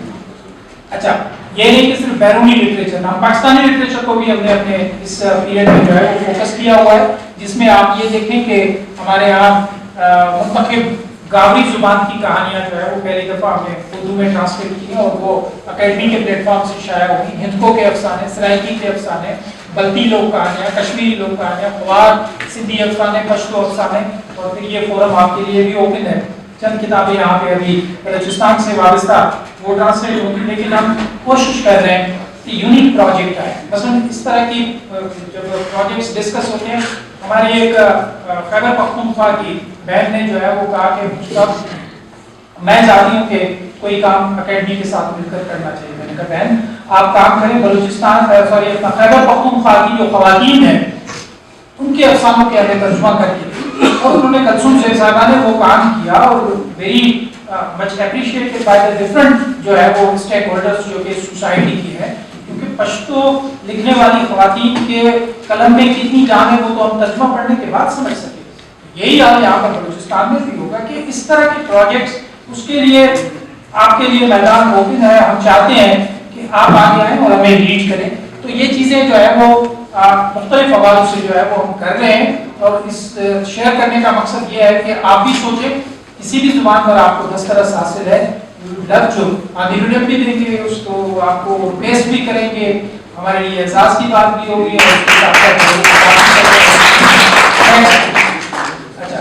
اچھا یہ نہیں کہ صرف بیرونی لٹریچر ہم پاکستانی لٹریچر کو بھی ہم نے اپنے اس پیریڈ میں جو ہے وہ فوکس کیا ہوا ہے جس میں آپ یہ دیکھیں کہ ہمارے یہاں منتخب گاوری زبان کی کہانیاں جو ہے وہ پہلی دفعہ ہم نے اردو میں ٹرانسلیٹ کی ہیں اور وہ اکیڈمی کے پلیٹ فارم سے شائع ہوئی. ہندکو کے افسانے سرائکی کے افسانے بلتی لوگ کہانیاں کشمیری لوگ کہانیاں خوار سندھی افسانے پشتو افسانے اور پھر یہ فورم آپ کے لیے بھی اوپن ہے. چند کتابیں یہاں پہ ابھی بلوچستان سے وابستہ وہ ٹرانسلیٹ ہوگی لیکن ہم کوشش کر رہے ہیں کہ یونیک پروجیکٹ آئے. مثلا اس طرح کی جب پروجیکٹس ڈسکس ہوتے ہیں ہماری ایک خیبر پختونخوا کی بہن نے جو ہے وہ کہا کہ میں چاہتی ہوں کہ کوئی کام اکیڈمی کے ساتھ مل کر کرنا چاہیے. میں نے کہا بہن آپ کام کریں بلوچستان سوری اپنا خیبر پختونخوا کی جو خواتین ہیں ان کے افسانوں کے ہمیں ترجمہ کر کے اور انہوں نے کلثوم شیخ صاحبہ نے وہ کام کیا اور very much appreciated by the different جو ہے وہ اسٹیک ہولڈرز جو کہ سوسائٹی کی ہے کیونکہ پشتو لکھنے والی خواتین کے قلم میں کتنی جان ہے وہ تو ہم ترجمہ پڑھنے کے بعد سمجھ سکیں. یہی حال یہاں پر بلوچستان میں بھی ہوگا کہ اس طرح کے پروجیکٹس اس کے لیے آپ کے لیے میدان اوپن ہے. ہم چاہتے ہیں کہ آپ آگے آئیں اور ہمیں ریچ کریں. تو یہ چیزیں جو ہے وہ مختلف حوالوں سے جو ہے وہ ہم کر رہے ہیں اور اس شیئر کرنے کا مقصد یہ ہے کہ آپ بھی سوچیں کسی بھی زبان پر آپ کو دسترس حاصل ہے لفظ جو آدھی بھی دیں گے اس کو آپ کو پیسٹ بھی کریں گے ہمارے لیے اعزاز کی بات بھی ہوگی اور اس کے اچھا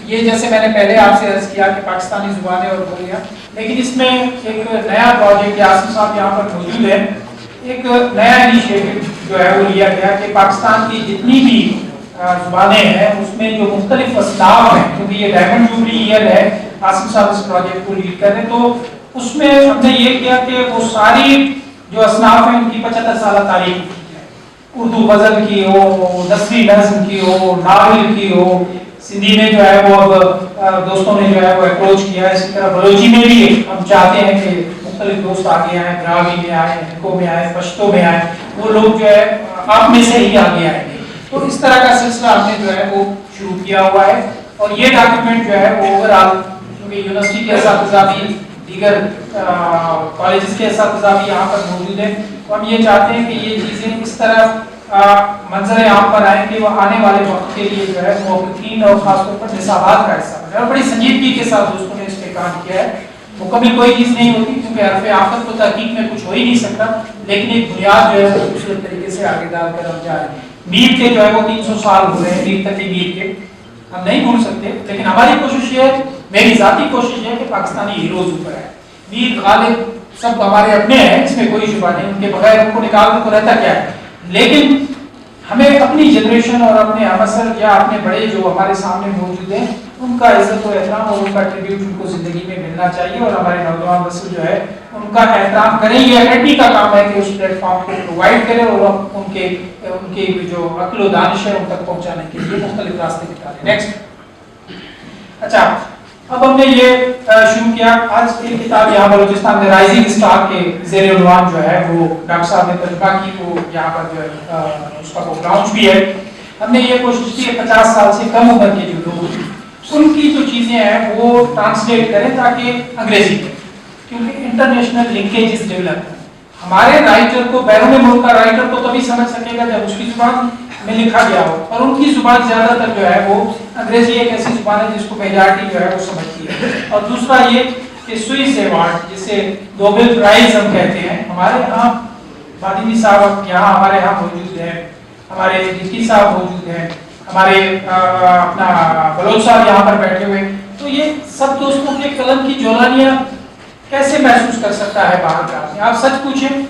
یہ جیسے میں نے پہلے آپ سے عرض کیا کہ پاکستانی زبانیں اور بولیاں لیکن اس میں ایک نیا پروجیکٹ آصف صاحب یہاں پر موجود ہے. ایک نیا انیشیٹو جو ہے وہ لیا گیا کہ پاکستان کی جتنی بھی زبانیں ہیں اس میں جو مختلف اصناف ہیں کیونکہ یہ ڈائمنڈ جوبلی ایئر ہے آصف صاحب اس پروجیکٹ کو لیڈ کر رہے ہیں تو اس میں ہم نے یہ کیا کہ وہ ساری جو اصناف ہیں ان کی 75 سالہ تاریخ کی ہے. اردو غزل کی ہو نثری نظم کی ہو ناول کی ہو سندھی میں جو ہے وہ اب دوستوں نے جو ہے وہ اپروچ کیا ہے. اسی طرح بلوچی میں بھی ہم چاہتے ہیں کہ مختلف دوست آگے آئیں براوی میں آئیں ہندکو میں آئیں پشتو میں آئیں وہ لوگ جو ہے آپ میں سے ہی آگے آئیں گے. تو اس طرح کا سلسلہ ہم نے جو ہے وہ شروع کیا ہوا ہے اور یہ ڈاکیومنٹ جو ہے وہ اوور آل کیونکہ یونیورسٹی کے اساتذہ بھی دیگر کالجز کے اساتذہ بھی یہاں پر موجود ہیں تو ہم یہ چاہتے ہیں کہ یہ چیزیں اس طرح منظر عام پر آئیں کہ وہ آنے والے وقت کے لیے جو ہے محققین اور خاص طور پر نصابات کا حصہ بنے اور بڑی سنجیدگی کے ساتھ دوستوں نے اس پہ کام کیا ہے. مکمل کوئی چیز نہیں ہوتی کیونکہ حرف آخر تو تحقیق میں کچھ ہو ہی نہیں سکتا لیکن ایک بنیاد جو ہے وہ خوبصورت طریقے سے آگے ڈال کر ہم جا رہے ہیں. میر کے جو ہے وہ 300 سال ہو رہے ہیں میر تقی میر کے ہم نہیں بھول سکتے لیکن ہماری کوشش یہ ہے میری ذاتی کوشش یہ ہے کہ پاکستانی ہیروز اوپر ہے. میر غالب سب ہمارے اپنے ہیں اس میں کوئی شبہ نہیں ان کے بغیر ان کو نکال کر تو رہتا کیا ہے لیکن ہمیں اپنی جنریشن اور اپنے ہمسر یا اپنے بڑے جو ہمارے سامنے موجود ہیں ان کا عزت و احترام اور ان کا ٹریبیوٹ ان کو زندگی میں ملنا چاہیے، اور ہمارے نوجوان نسل جو ہے ان کا احترام کریں. یہ اکیڈمی کا کام ہے کہ اس پلیٹ فارم کو پرووائڈ کرے اور ان کے جو عقل و دانش ہے ان تک پہنچانے کے لیے مختلف راستے نکالیں. نیکسٹ. اچھا، اب ہم نے یہ شروع کیا آج کی کتاب یہاں بلوچستان میں رائزنگ اسٹار کے زیر عنوان جو ہے وہ ڈاکٹر صاحب نے ترجمہ کی، وہ یہاں پر جو ہے اس کا وہ لانچ بھی ہے. ہم نے یہ کوشش کی ہے 50 سال سے کم عمر کے جو لوگ ان کی جو چیزیں ہیں وہ ٹرانسلیٹ کریں تاکہ انگریزی میں، کیونکہ انٹرنیشنل لنکیجز ڈیولپ ہیں. ہمارے رائٹر کو بیرون ملک کا رائٹر تو تبھی سمجھ سکے گا جب اس کی زبان میں لکھا گیا ہو، اور ان کی زبان زیادہ تر جو ہے وہ انگریزی ایک ایسی زبان ہے جس کو میجارٹی جو ہے وہ سمجھتی ہے. اور دوسرا یہ کہ سوئس ایوارڈ جسے نوبل پرائز ہم کہتے ہیں، ہمارے یہاں بادمی صاحب یہاں ہمارے یہاں موجود ہیں، ہمارے جتکی صاحب موجود ہیں، ہمارے اپنا بلوچ صاحب یہاں پر بیٹھے ہوئے. تو یہ سب دوستوں کے قلم کی جولانیاں کیسے محسوس کر سکتا ہے باہر کا آدمی؟ آپ سچ پوچھیں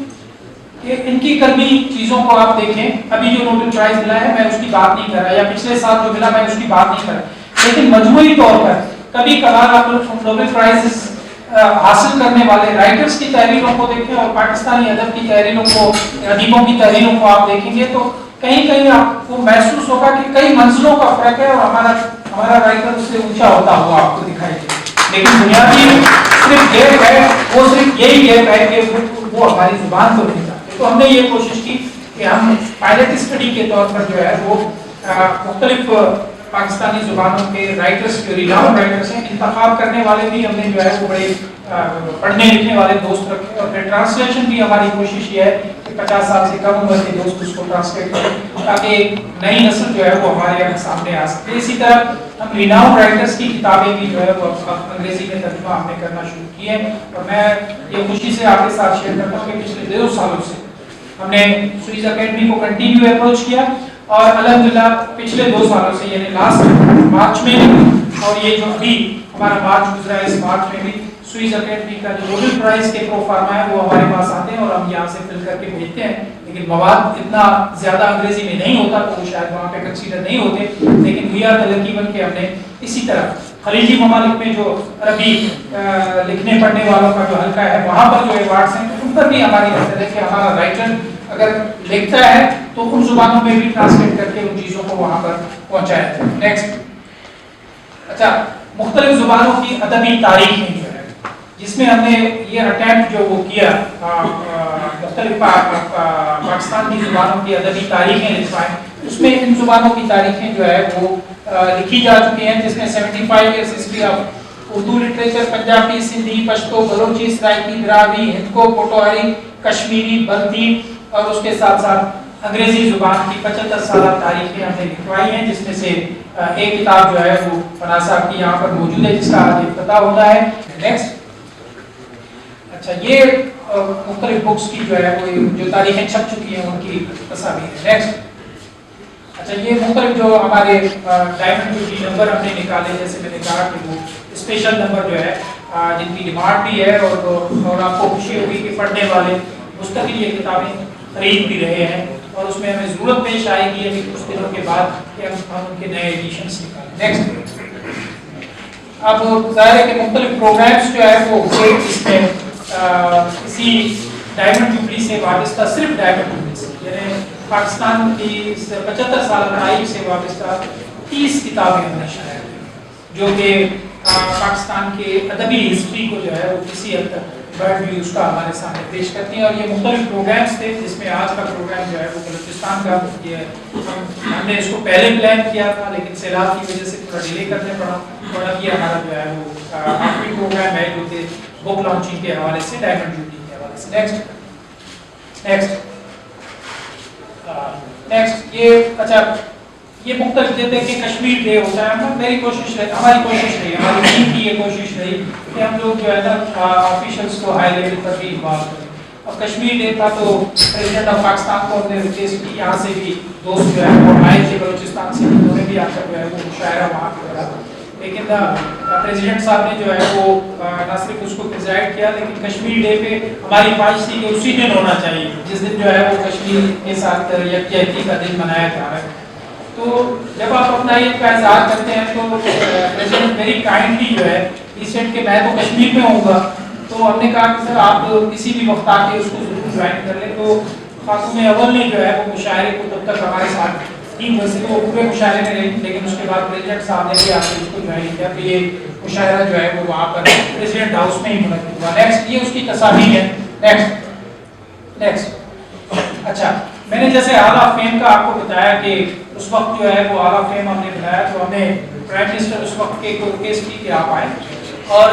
کہ ان کی کرمی چیزوں کو آپ دیکھیں. ابھی جو نوبل پرائز ملا ہے میں اس کی بات نہیں کر رہا، یا پچھلے سال جو ملا میں اس کی بات نہیں کر رہا، لیکن مجموعی طور پر کبھی کبھار آپ نوبل پرائز حاصل کرنے والے رائٹرز کی تحریروں کو دیکھیں اور پاکستانی ادب کی تحریروں کو، ادیبوں کی تحریروں کو آپ دیکھیں گے تو کہیں کہیں آپ کو محسوس ہوگا کہ کئی منزلوں کا فرق ہے اور ہمارا رائٹر اس سے اونچا ہوتا ہوا آپ کو دکھائی دے. لیکن بنیادی صرف گیپ ہے، وہ صرف یہی گیپ ہے کہ وہ ہماری زبان کو نہیں جانتے. تو ہم نے یہ کوشش کی کہ ہم پائلٹ اسٹڈی کے طور پر جو ہے وہ مختلف پاکستانی زبانوں کے رائٹرز جو ریلاؤنڈ رائٹرز ہیں انتخاب کرنے والے بھی ہم نے جو ہے وہ بڑے پڑھنے لکھنے والے دوست رکھے، اور پھر ٹرانسلیشن بھی ہماری کوشش یہ ہے کہ 50 سال سے کم عمر کے دوست اس کو ٹرانسلیٹ کریں تاکہ ایک نئی نسل جو ہے وہ ہمارے یہاں سامنے آ سکے. اسی طرح ہم ریلاؤنڈ رائٹرز کی کتابیں بھی جو ہے وہ انگریزی میں ترجمہ ہم نے کرنا شروع کی ہے، اور میں یہ خوشی سے آپ کے ساتھ شیئر کرتا ہوں کہ پچھلے 2 سالوں سے ہم نے سوئس اکیڈمی کو کنٹینیو اپروچ کیا، اور الحمدللہ پچھلے 2 سالوں سے یعنی لاسٹ مارچ میں اور یہ جو ابھی ہمارا مارچ گزرا ہے اس مارچ میں بھی سوئس اکیڈمی کا جو نوبل پرائز کے پرو فارما ہے وہ ہمارے پاس آتے ہیں اور ہم یہاں سے فل کر کے بھیجتے ہیں. لیکن مواد اتنا زیادہ انگریزی میں نہیں ہوتا تو وہ شاید وہاں پہ کنسیڈر نہیں ہوتے، لیکن وی آر لکی بن کے ہم نے اسی طرح خلیجی ممالک میں جو عربی لکھنے پڑھنے والوں کا جو حلقہ ہے وہاں پر جو ایوارڈز ہیں ان پر بھی ہماری نظر ہے کہ ہمارا رائٹر اگر لکھتا ہے تو ان زبانوں میں بھی ٹرانسلیٹ کر کے ان چیزوں کو وہاں پر پہنچایا جائے. نیکسٹ. اچھا، مختلف زبانوں کی ادبی تاریخ میں جو ہے جس میں ہم نے یہ اٹیمپٹ جو وہ کیا مختلف پاکستان کی زبانوں کی ادبی تاریخیں لکھوائیں، اس میں ان زبانوں کی تاریخیں جو ہے وہ لکھی جا چکی ہیں، جس میں 75 years history of Urdu literature, Punjabi, Sindhi, Pashto, Balochi, Saraiki, دراوی، ہندکو، پوٹوہاری، کشمیری، بلتی، اور اس کے ساتھ ساتھ انگریزی زبان کی 75 سالہ تاریخیں ہم نے لکھوائی ہیں، جس میں سے ایک کتاب جو ہے وہ فنا صاحب کی یہاں پر موجود ہے جس کا آج افتتاح ہوتا ہے. نیکسٹ. اچھا، یہ مختلف بکس کی جو ہے وہ جو تاریخیں چھپ چکی ہیں ان کی تصاویر ہے. نیکسٹ. اچھا، یہ مختلف جو ہمارے ڈائمنڈ جوبلی نمبر ہم نے نکالے، جیسے میں نے کہا کہ وہ اسپیشل نمبر جو ہے جن کی ڈیمانڈ بھی ہے اور آپ کو خوشی ہوگی کہ پڑھنے والے مستقل یہ کتابیں خرید بھی رہے ہیں، اور اس میں ہمیں ضرورت پیش آئے گی ابھی کچھ دنوں کے بعد کہ ہم ان کے نئے ایڈیشنس نکالیں. نیکسٹ. اب ظاہر ہے کہ مختلف پروگرامس جو ہے وہ اس میں اسی ڈائمنڈ جوبلی سے وابستہ، صرف ڈائمنڈ جوبلی سے یعنی پاکستان کی 75 سالہ تاریخ سے وابستہ 30 کتابیں ہم نے شائع کی، جو کہ پاکستان کے ادبی ہسٹری کو جو ہے وہ کسی حد تک برڈ ویو اس کا ہمارے سامنے پیش کرتی ہیں. اور یہ مختلف پروگرامس تھے، جس میں آج کا پروگرام جو ہے وہ بلوچستان کا یہ ہم نے اس کو پہلے پلان کیا تھا لیکن سیلاب کی وجہ سے تھوڑا ڈیلے کرنے پڑا، اور یہ ہمارا جو ہے وہ آخری پروگرام ہے جو کہ بک لانچنگ کے حوالے سے، ڈائمنڈ جوبلی کے حوالے سے. نیکسٹ. اچھا، یہ مختلف دیکھیں کشمیر ڈے ہوتا ہے، ہماری کوشش رہی، ہماری ٹیم کی یہ کوشش رہی کہ ہم لوگ جو ہے نا آفیشلس کو ہائی لیول پر بھی انوالو کریں. اب کشمیر ڈے تھا تو پریزیڈنٹ آف پاکستان کو ہم نے ریکویسٹ کی، یہاں سے بھی دوست جو ہے وہ آئے تھے بلوچستان سے، انہوں نے بھی آ کر جو ہے وہ مشاعرہ وہاں پہ کرا. لیکن پریزیڈنٹ صاحب نے جو ہے وہ نہ صرف اس کو پریزائڈ کیا لیکن کشمیر ڈے پہ ہماری خواہش تھی کہ اسی دن ہونا چاہیے جس دن جو ہے وہ کشمیر کے ساتھ یکجہتی کا دن منایا جا رہا ہے. تو جب آپ اپنا عید کا اظہار کرتے ہیں تو پریزیڈنٹ ویری کائنڈلی جو ہے ریسنٹ کہ میں تو کشمیر میں ہوں گا تو ہم نے کہا کہ سر آپ کسی بھی وقت آ کے اس کو ضرور جوائن کر لیں. تو خاتون اول نے جو ہے وہ مشاعرے کو تب تک ہمارے ساتھ تھی ویسے وہ پورے مشاعرے میں رہی لیکن اس کے بعد پریزیڈنٹ صاحب نے بھی آ کے اس کو جوائن کیا تو یہ مشاعرہ جو ہے وہ وہاں پر پریزیڈنٹ ہاؤس میں ہی منعقد ہوا. نیکسٹ یہ اس کی تصاویر ہے. نیکسٹ اچھا میں نے جیسے ہال آف فیم کا آپ کو بتایا کہ اس وقت جو ہے وہ ہال آف فیم ہم نے بنایا تو ہمیں پرائم منسٹر اس وقت کے کو ریکویسٹ کی کہ آپ آئیں اور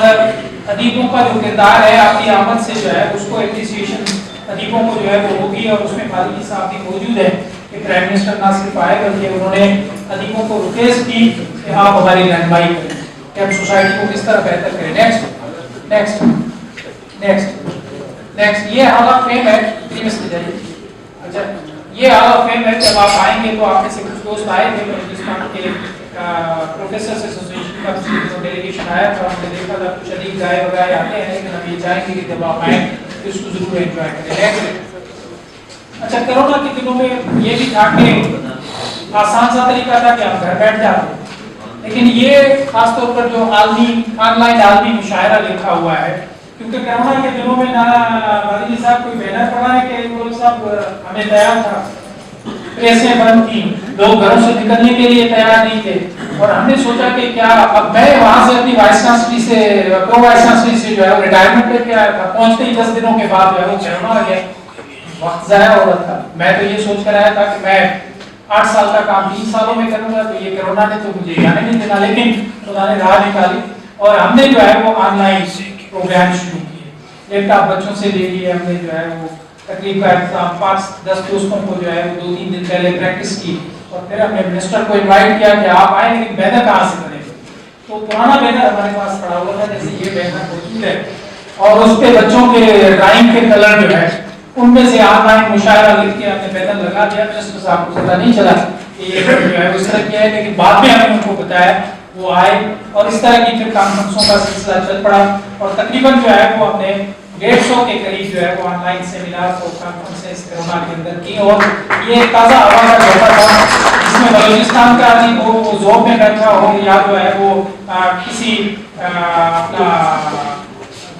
ادیبوں کا جو کردار ہے آپ کی آمد سے جو ہے اس کو اپریسیشن ادیبوں کو جو ہے وہ ہوگی اور اس میں مالکی صاحب بھی موجود ہیں کہ پرائم منسٹر نہ صرف آئے بلکہ انہوں نے ادیبوں کو ریکویسٹ کی کہ آپ ہماری رہنمائی کریں کہ ہم سوسائٹی کو کس طرح بہتر کریں. نیکسٹ یہ ہال آف فیم ہے. اچھا یہ ہال آف فیم ہے. جب آپ آئیں گے تو آپ میں سے کچھ دوست آئے تھے بلوچستان کے پروفیسرز ایسوسیشن کا ڈیلیگیشن آیا تھا. ہم نے دیکھا تھا کچھ ادیب گائے وغیرہ آتے ہیں لیکن ہم یہ چاہیں گے کہ جب آپ آئیں تو اس کو ضرور انجوائے کریں. اچھا کرونا کے دنوں میں یہ بھی تھا کہ آسان سا طریقہ تھا کہ آپ گھر بیٹھ جاتے لیکن یہ خاص طور پر جو آن لائن عالمی مشاعرہ لکھا ہوا ہے کیونکہ کرونا کے دنوں میں نہ والد صاحب کوئی بینر پڑا ہے کہ وہ صاحب ہمیں تیار تھا پریسیں بند تھیں لوگ گھروں سے نکلنے کے لیے تیار نہیں تھے اور ہم نے سوچا کہ کیا اب میں وہاں سے اپنی وائس چانسلری سے پرو وائس چانسلری سے جو ہے وہ ریٹائرمنٹ لے کے آیا تھا. پہنچتے ہی 10 دنوں کے بعد جو ہے وہ کرونا آ گیا. وقت ضائع ہو رہا تھا. میں تو یہ سوچ کر آیا تھا کہ میں 8 سال کا کام 3 سالوں میں کروں گا تو یہ کرونا نے تو مجھے جانے نہیں دینا لیکن خدا نے راہ نکالی اور ہم نے جو ہے وہ آن لائن پروگرام شروع کیے. لیپ ٹاپ بچوں سے لے لیے ہم نے جو ہے وہ تقریب کا اختتام 5-10 دوستوں کو جو ہے وہ 2-3 دن پہلے پریکٹس کی اور پھر ہم نے منسٹر کو انوائٹ کیا کہ آپ آئیں لیکن بینر کہاں سے کریں گے. تو پرانا بینر ہمارے پاس پڑا ہوا تھا جیسے یہ بینر موجود ہے اور اس پہ بچوں کے ڈرائنگ کے کلر جو ہے ان میں سے آن لائن مشاعرہ لکھ کے ہم نے بینر لگا دیا. منسٹر صاحب کو پتہ نہیں چلا کہ یہ جو ہے اس طرح کیا ہے لیکن بعد میں ہم نے ان کو بتایا وہ آئے اور اس طرح کی پھر کانفرنسوں کا سلسلہ چل پڑا اور تقریباً جو ہے وہ ہم نے 150 کے قریب جو ہے وہ آن لائن سیمینار اور کانفرنسز کرونا کے اندر کی اور یہ تازہ ہوا کا جوہر تھا جس میں بلوچستان کا آدمی ہو وہ ذوق میں بیٹھا ہو یا جو ہے وہ کسی اپنا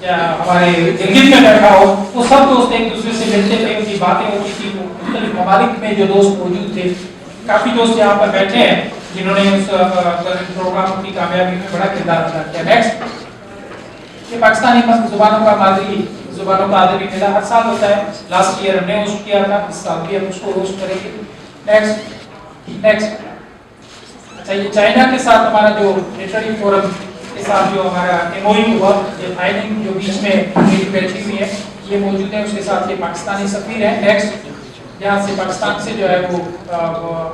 ہمارے گرگت میں بیٹھا ہو وہ سب دوست ایک دوسرے سے ملتے تھے ان کی باتیں ہوتی تھی. مختلف ممالک میں جو دوست موجود تھے کافی دوست یہاں پر بیٹھے ہیں جنہوں نے اس پروگرام کی کامیابی میں بڑا کردار ادا کیا. نیکسٹ یہ پاکستانی زبانوں کا مادری زبانوں کا ادبی میلہ ہر سال ہوتا ہے. لاسٹ ایئر ہم نے ہوسٹ کیا تھا اس سال بھی ہم اس کو ہوسٹ کریں گے. نیکسٹ اچھا یہ چائنا کے ساتھ ہمارا جو لٹریری فورم کے ساتھ جو ہمارا ایم او یو ہوا یہ فائلنگ جو بیچ میں بیٹھی ہوئی ہے یہ موجود ہے اس کے ساتھ یہ پاکستانی سفیر ہے. نیکسٹ یہاں سے پاکستان سے جو ہے وہ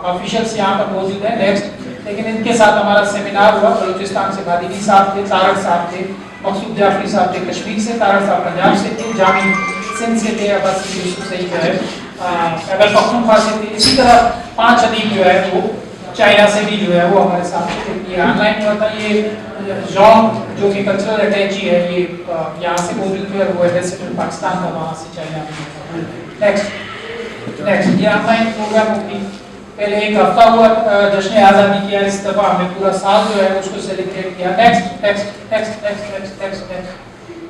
آفیشلس یہاں پر موجود ہیں. نیکسٹ لیکن ان کے ساتھ ہمارا سیمینار ہوا. بلوچستان سے بادی صاحب تھے, طارق صاحب تھے, مقصود جعفری صاحب تھے کشمیر سے, طارق صاحب پنجاب سے تھے, جامع سندھ سے تھے, عباسی یوسف صحیح جو ہے خیبر پختونخوا سے تھے. اسی طرح 5 ادیب جو ہے وہ چائنا سے بھی جو ہے وہ ہمارے ساتھ تھے. یہ آن لائن ہوا تھا. یہ جان جو کہ کلچرل اٹیچی ہے یہ یہاں سے موجود ہے, وہ ایمبیسڈر پاکستان کا وہاں سے چائنا میں. نیکسٹ یہ آن لائن پروگرام ہوگی. پہلے ایک ہفتہ ہوا جشن آزادی کیا, اس دفعہ ہمیں پورا سال جو ہے اس کو سیلیبریٹ کیا.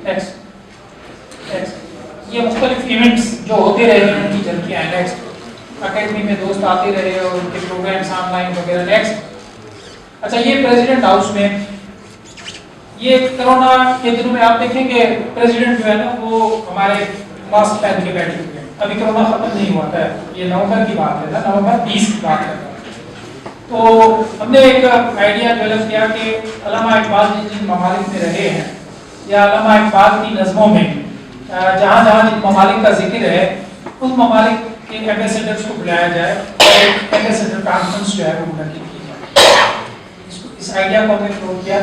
نیکسٹ یہ مختلف ایونٹس جو ہوتے رہے ہیں ان کی جھلکیاں ہیں. نیکسٹ اکیڈمی میں دوست آتے رہے اور ان کے پروگرامس آن لائن وغیرہ. نیکسٹ اچھا یہ پریزیڈنٹ ہاؤس میں یہ کرونا کے دنوں میں آپ دیکھیں کہ پریزیڈنٹ جو ہے نا وہ ہمارے ماسک پہن کے بیٹھے ہوئے ہیں. ابھی کرونا ختم نہیں ہوا ہے, یہ نومبر کی بات ہے نا, نومبر 20 کی بات ہے. تو ہم نے ایک آئیڈیا ڈیولپ کیا کہ علامہ اقبال جن ممالک میں رہے ہیں یا علامہ اقبال کی نظموں میں جہاں جہاں جن ممالک کا ذکر ہے ان ممالک کے ایمبیسیڈرز کو بلایا جائے اور ایک ایمبیسیڈر کانفرنس جو ہے وہ منعقد کی جائے. اس آئیڈیا کو ہم نے فلور کیا.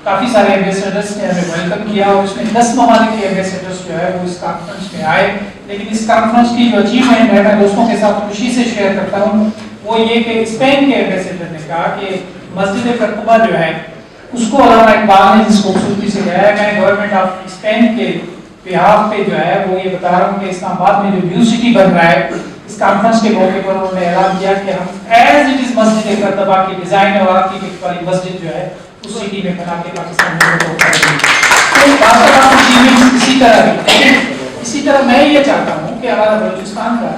کافی سارے ایمبیسیڈرز نے ہمیں ویلکم کیا اور اس میں 10 ممالک کے ایمبیسیڈرز جو ہے وہ اس کانفرنس میں آئے. لیکن اس کانفرنس کی جو اچیومنٹ ہے میں دوستوں کے ساتھ خوشی سے شیئر کرتا ہوں وہ یہ کہ اسپین کے ایمبیسیڈر نے کہا کہ مسجد قرطبہ جو ہے اس کو علامہ اقبال نے جس خوبصورتی سے کہا ہے، میں گورنمنٹ آف اسپین کے بہاف پہ جو ہے وہ یہ بتا رہا ہوں کہ اسلام آباد میں جو نیو سٹی بن رہا ہے، اس کانفرنس کے موقع پر انہوں نے اعلان کیا کہ ہم ایز اٹ از مسجد قرطبہ کی ڈیزائن اور آرکیٹیکٹ والی مسجد جو ہے اس سٹی میں بنا کے پاکستان میں تو اسی طرح اسی طرح میں یہ چاہتا ہوں کہ ہمارا بلوچستان کا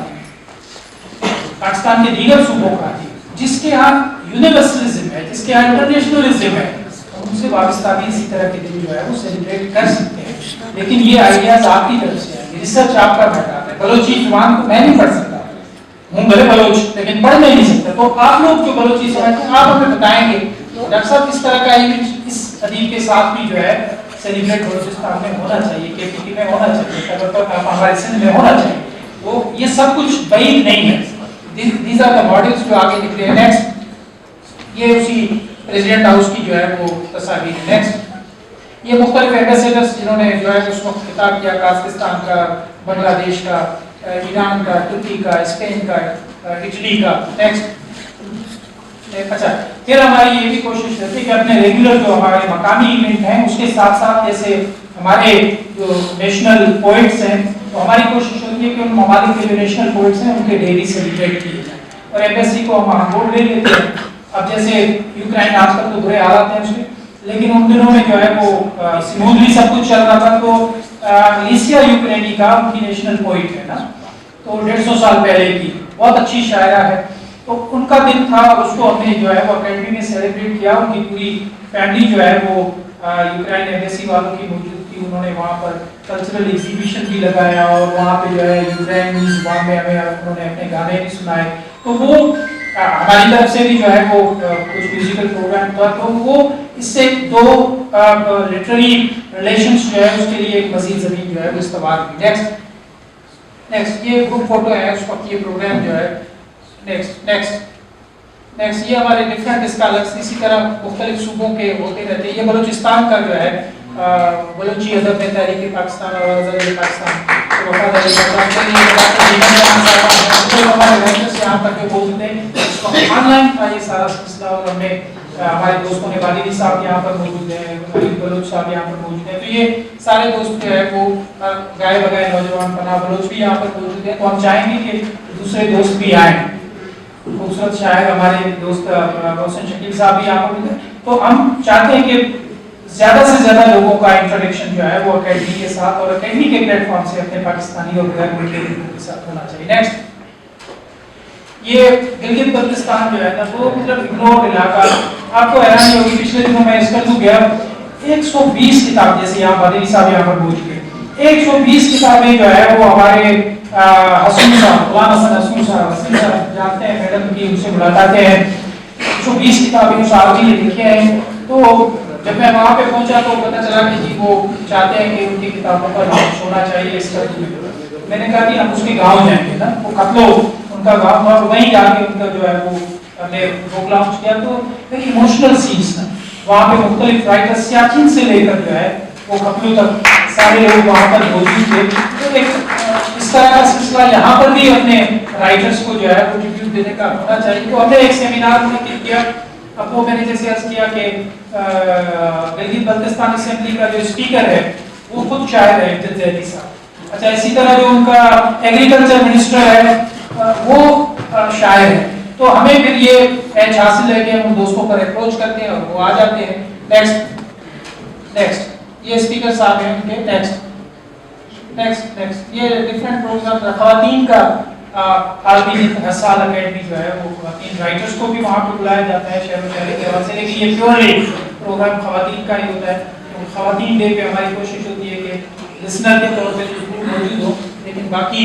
پاکستان کے دیگر صوبوں کا جس کے یہاں یونیورسلزم ہے، جس کے یہاں انٹرنیشنلزم ہے، ان سے وابستہ بھی اسی طرح کے دن جو ہے وہ سیلیبریٹ کر سکتے ہیں، لیکن یہ آئیڈیاز آپ کی طرف سے آئیں، ریسرچ آپ کا میدان ہے۔ بلوچی زبان کو میں نہیں پڑھ سکتا ہوں، بھلے بلوچ لیکن پڑھ نہیں سکتا، تو آپ لوگ جو بلوچی سمجھتے ہیں آپ ہمیں بتائیں گے ڈاکٹر صاحب اس طرح کا ایونٹ اس ادیب کے ساتھ بھی جو ہے سیلیبریٹ بلوچستان میں ہونا چاہیے، کے پی ٹی میں ہونا چاہیے، ہمارے سندھ میں ہونا چاہیے، تو یہ سب کچھ بعید نہیں ہے۔ These are the models جو آگے نکلے ہیں۔ نیکسٹ یہ اسی پریزیڈنٹ ہاؤس کی جو ہے وہ تصاویر ہے۔ نیکسٹ یہ مختلف ایمبیسیڈرز جنہوں نے جو ہے اس وقت خطاب کیا، کازاخستان کا، بنگلہ دیش کا، ایران کا، ترکی کا، اسپین کا، اٹلی کا۔ نیکسٹ اچھا پھر ہماری یہ بھی کوشش رہتی ہے کہ اپنے ریگولر جو ہمارے مقامی ایونٹ ہیں اس کے ساتھ ساتھ جیسے ہمارے جو نیشنل پوئٹس ہیں تو ہماری کوشش ہوتی ہے کہ ان ممالک کے جو نیشنل پوئٹس ہیں ان کے ڈے بھی سیلیبریٹ کیے جائیں اور ایمبیسی کو ہم آن بورڈ لے لیتے ہیں۔ اب جیسے یوکرائن آج کل تو برے حالات ہیں اس کے، لیکن ان دنوں میں جو ہے وہ سموتھلی سب کچھ چل رہا تھا، تو الیسیا یوکرینی کا ان کی نیشنل پوئٹ ہے نا، تو 150 سال پہلے کی بہت اچھی شاعرہ ہے، تو ان کا دن تھا، اس کو ہم نے جو ہے وہ اکیڈمی میں سیلیبریٹ کیا۔ ان کی پوری فیملی جو ہے وہ یوکرائن ایمبیسی والوں کی موجود تھی، انہوں نے وہاں پر کلچرل ایگزیبیشن بھی لگایا اور وہاں پہ جو ہے یوکرائن زبان میں ہمیں انہوں نے اپنے گانے بھی سنائے، تو وہ ہماری طرف سے بھی جو ہے وہ کچھ میوزیکل پروگرام تھا، تو وہ اس سے دو لٹریری ریلیشنز جو ہے اس کے لیے ایک مزید زمین جو ہے وہ استوار کی۔ نیکسٹ یہ گروپ فوٹو ہے اس وقت، یہ پروگرام جو ہے نیکسٹ یہ ہمارے ڈفرینٹ اسکالرس اسی طرح مختلف صوبوں کے ہوتے رہتے ہیں۔ یہ بلوچستان کا جو ہے بلوچی ادب میں تحریک پاکستان اور آزادی پاکستان یہاں تک جو موجود ہیں آن لائن تھا یہ سارا سلسلہ، اور ہم نے ہمارے دوستوں نے والدی صاحب یہاں پر موجود ہیں، بلوچ صاحب یہاں پر موجود ہیں، تو یہ سارے دوست جو ہے وہ گائے بگائے نوجوان پناہ بلوچ بھی یہاں پر موجود ہیں، تو ہم چاہیں گے کہ دوسرے دوست بھی آئیں۔ خوبصورت شاعر ہمارے دوست محسن شکیل صاحب بھی یہاں پر ہیں، تو ہم چاہتے ہیں کہ زیادہ سے زیادہ لوگوں کا انٹریکشن جو ہے وہ اکیڈمی کے ساتھ اور اکیڈمی کے پلیٹ فارم سے اپنے پاکستانی اور غیر ملکی لوگوں کے ساتھ ہونا چاہیے۔ نیکسٹ یہ گلگت بلتستان جو ہے نا وہ مطلب اگنور علاقہ، آپ کو حیرانی ہوگی پچھلے دنوں میں اس کا گیا 120 کتاب، جیسے یہاں بادری صاحب یہاں پر پہنچ گئے، 120 کتابیں جو ہے وہ ہمارے حسن صاحب غلام حسن حسن صاحب جانتے ہیں میڈم کی، ان سے ملاقاتیں ہیں، 120 کتابیں اس عربی میں لکھے ہیں۔ تو جب میں وہاں پہ پہنچا تو پتہ چلا کہ جی وہ چاہتے ہیں کہ ان کی کتابوں پر لانچ ہونا چاہیے اس طرح، میں نے کہا کہ ہم اس کے گاؤں جائیں گے نا، وہ قتلو ان کا گاؤں تھا، وہیں جا کے ان کا جو ہے وہ ہم نے بک لانچ کیا، تو ایک ایموشنل سینس تھا وہاں پہ، مختلف رائٹر سیاچن سے لے کر جو ہے وہ قتلو تک سارے لوگ وہاں پر موجود تھے، تو ایک اس طرح کا سلسلہ یہاں پر بھی اپنے رائٹرز کو جو ہے وہ ٹریبیوٹ دینے کا ہونا چاہیے۔ تو ہم نے ایک سیمینار منعقد کیا، اب وہ میں نے جیسے عرض کیا کہ گلگت بلتستان اسمبلی کا جو اسپیکر ہے وہ خود شاعر ہے امجد زیدی صاحب، اچھا اسی طرح جو ان کا ایگریکلچر منسٹر ہے وہ شاعر ہے، تو ہمیں پھر یہ ایج حاصل ہے کہ ہم دوستوں پر اپروچ کرتے ہیں اور وہ آ جاتے ہیں۔ نیکسٹ یہ اسپیکر صاحب ہیں ان کے۔ نیکسٹ یہ ڈفرینٹ پروگرام، خواتین کا عالمی حسال اکیڈمی جو ہے وہ خواتین رائٹرز کو بھی وہاں پہ بلایا جاتا ہے شہر و شہری کے حوالے سے، لیکن یہ پیورلی پروگرام خواتین کا ہی ہوتا ہے، تو خواتین ڈے پہ ہماری کوشش ہوتی ہے کہ لسنر کے طور پہ ضرور موجود ہو، لیکن باقی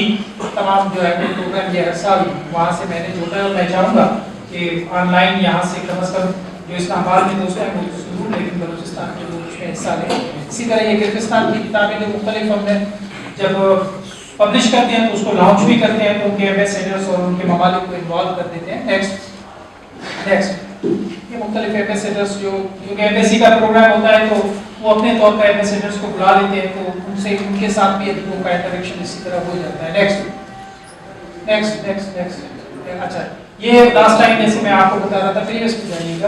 تمام جو ہے پروگرام یہ ہر سال وہاں سے میں نے جوڑا ہے، اور میں چاہوں گا کہ آن لائن یہاں سے کم از کم جو اسلام آباد میں دوست ہیں وہ ضرور، لیکن بلوچستان کے لوگ اس میں حصہ لیں۔ اسی طرح یہ کرغزستان کی کتابیں جو مختلف ہم نے جب پبلش کرتے ہیں تو اس کو لانچ بھی کرتے ہیں، تو ان کے ایمبیسیڈرز اور ان کے ممالک کو انوالو کر دیتے ہیں۔ نیکسٹ یہ مختلف ایمبیسیڈرز جو کیونکہ ایمبیسی کا پروگرام ہوتا ہے تو وہ اپنے طور پر ایمبیسیڈرز کو بلا لیتے ہیں، تو ان سے ان کے ساتھ بھی ادیبوں کا انٹریکشن اسی طرح ہو جاتا ہے۔ نیکسٹ اچھا یہ لاسٹ ٹائم جیسے میں آپ کو بتا رہا تھا، پریویس پہ جائیے گا،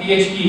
PhD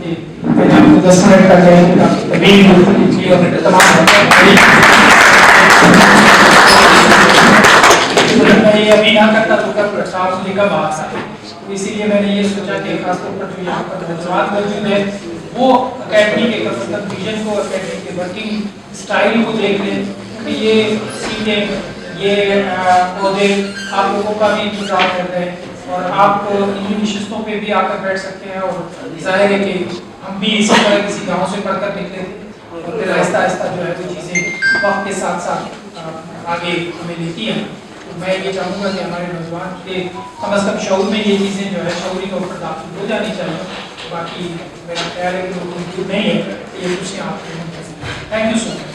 کہ میں نے آپ کو 10 منٹ کا ٹائم طویل اور تمام میں یہ ابھی نہ کرتا تو کب صاحب مجھے کب آ سکتا، اسی لیے میں نے یہ سوچا کہ خاص طور پر جو یہاں پر نوجوان موجود ہے وہ اکیڈمی کے کم از کم ویژن کو، اکیڈمی کے ورکنگ اسٹائل کو دیکھ لیں کہ یہ سیٹیں، یہ عہدے آپ لوگوں کا بھی انتظار کر رہے ہیں اور آپ ان نشستوں پہ بھی آ کر بیٹھ سکتے ہیں. اور ظاہر ہے کہ ہم بھی اسی طرح کسی گاؤں سے پڑھ کر نکلے تھے اور پھر آہستہ آہستہ جو ہے وہ چیزیں وقت کے ساتھ ساتھ آگے ہمیں لیتی ہیں. میں یہ چاہوں گا کہ ہمارے نوجوان کے کم از کم شعور میں یہ چیزیں جو ہے شعوری طور پر داخل ہو جانی چاہیے. باقی میرا خیال ہے کہ وہ موجود نہیں ہے، یہ کچھ آپ کو تھینک یو سو مچ.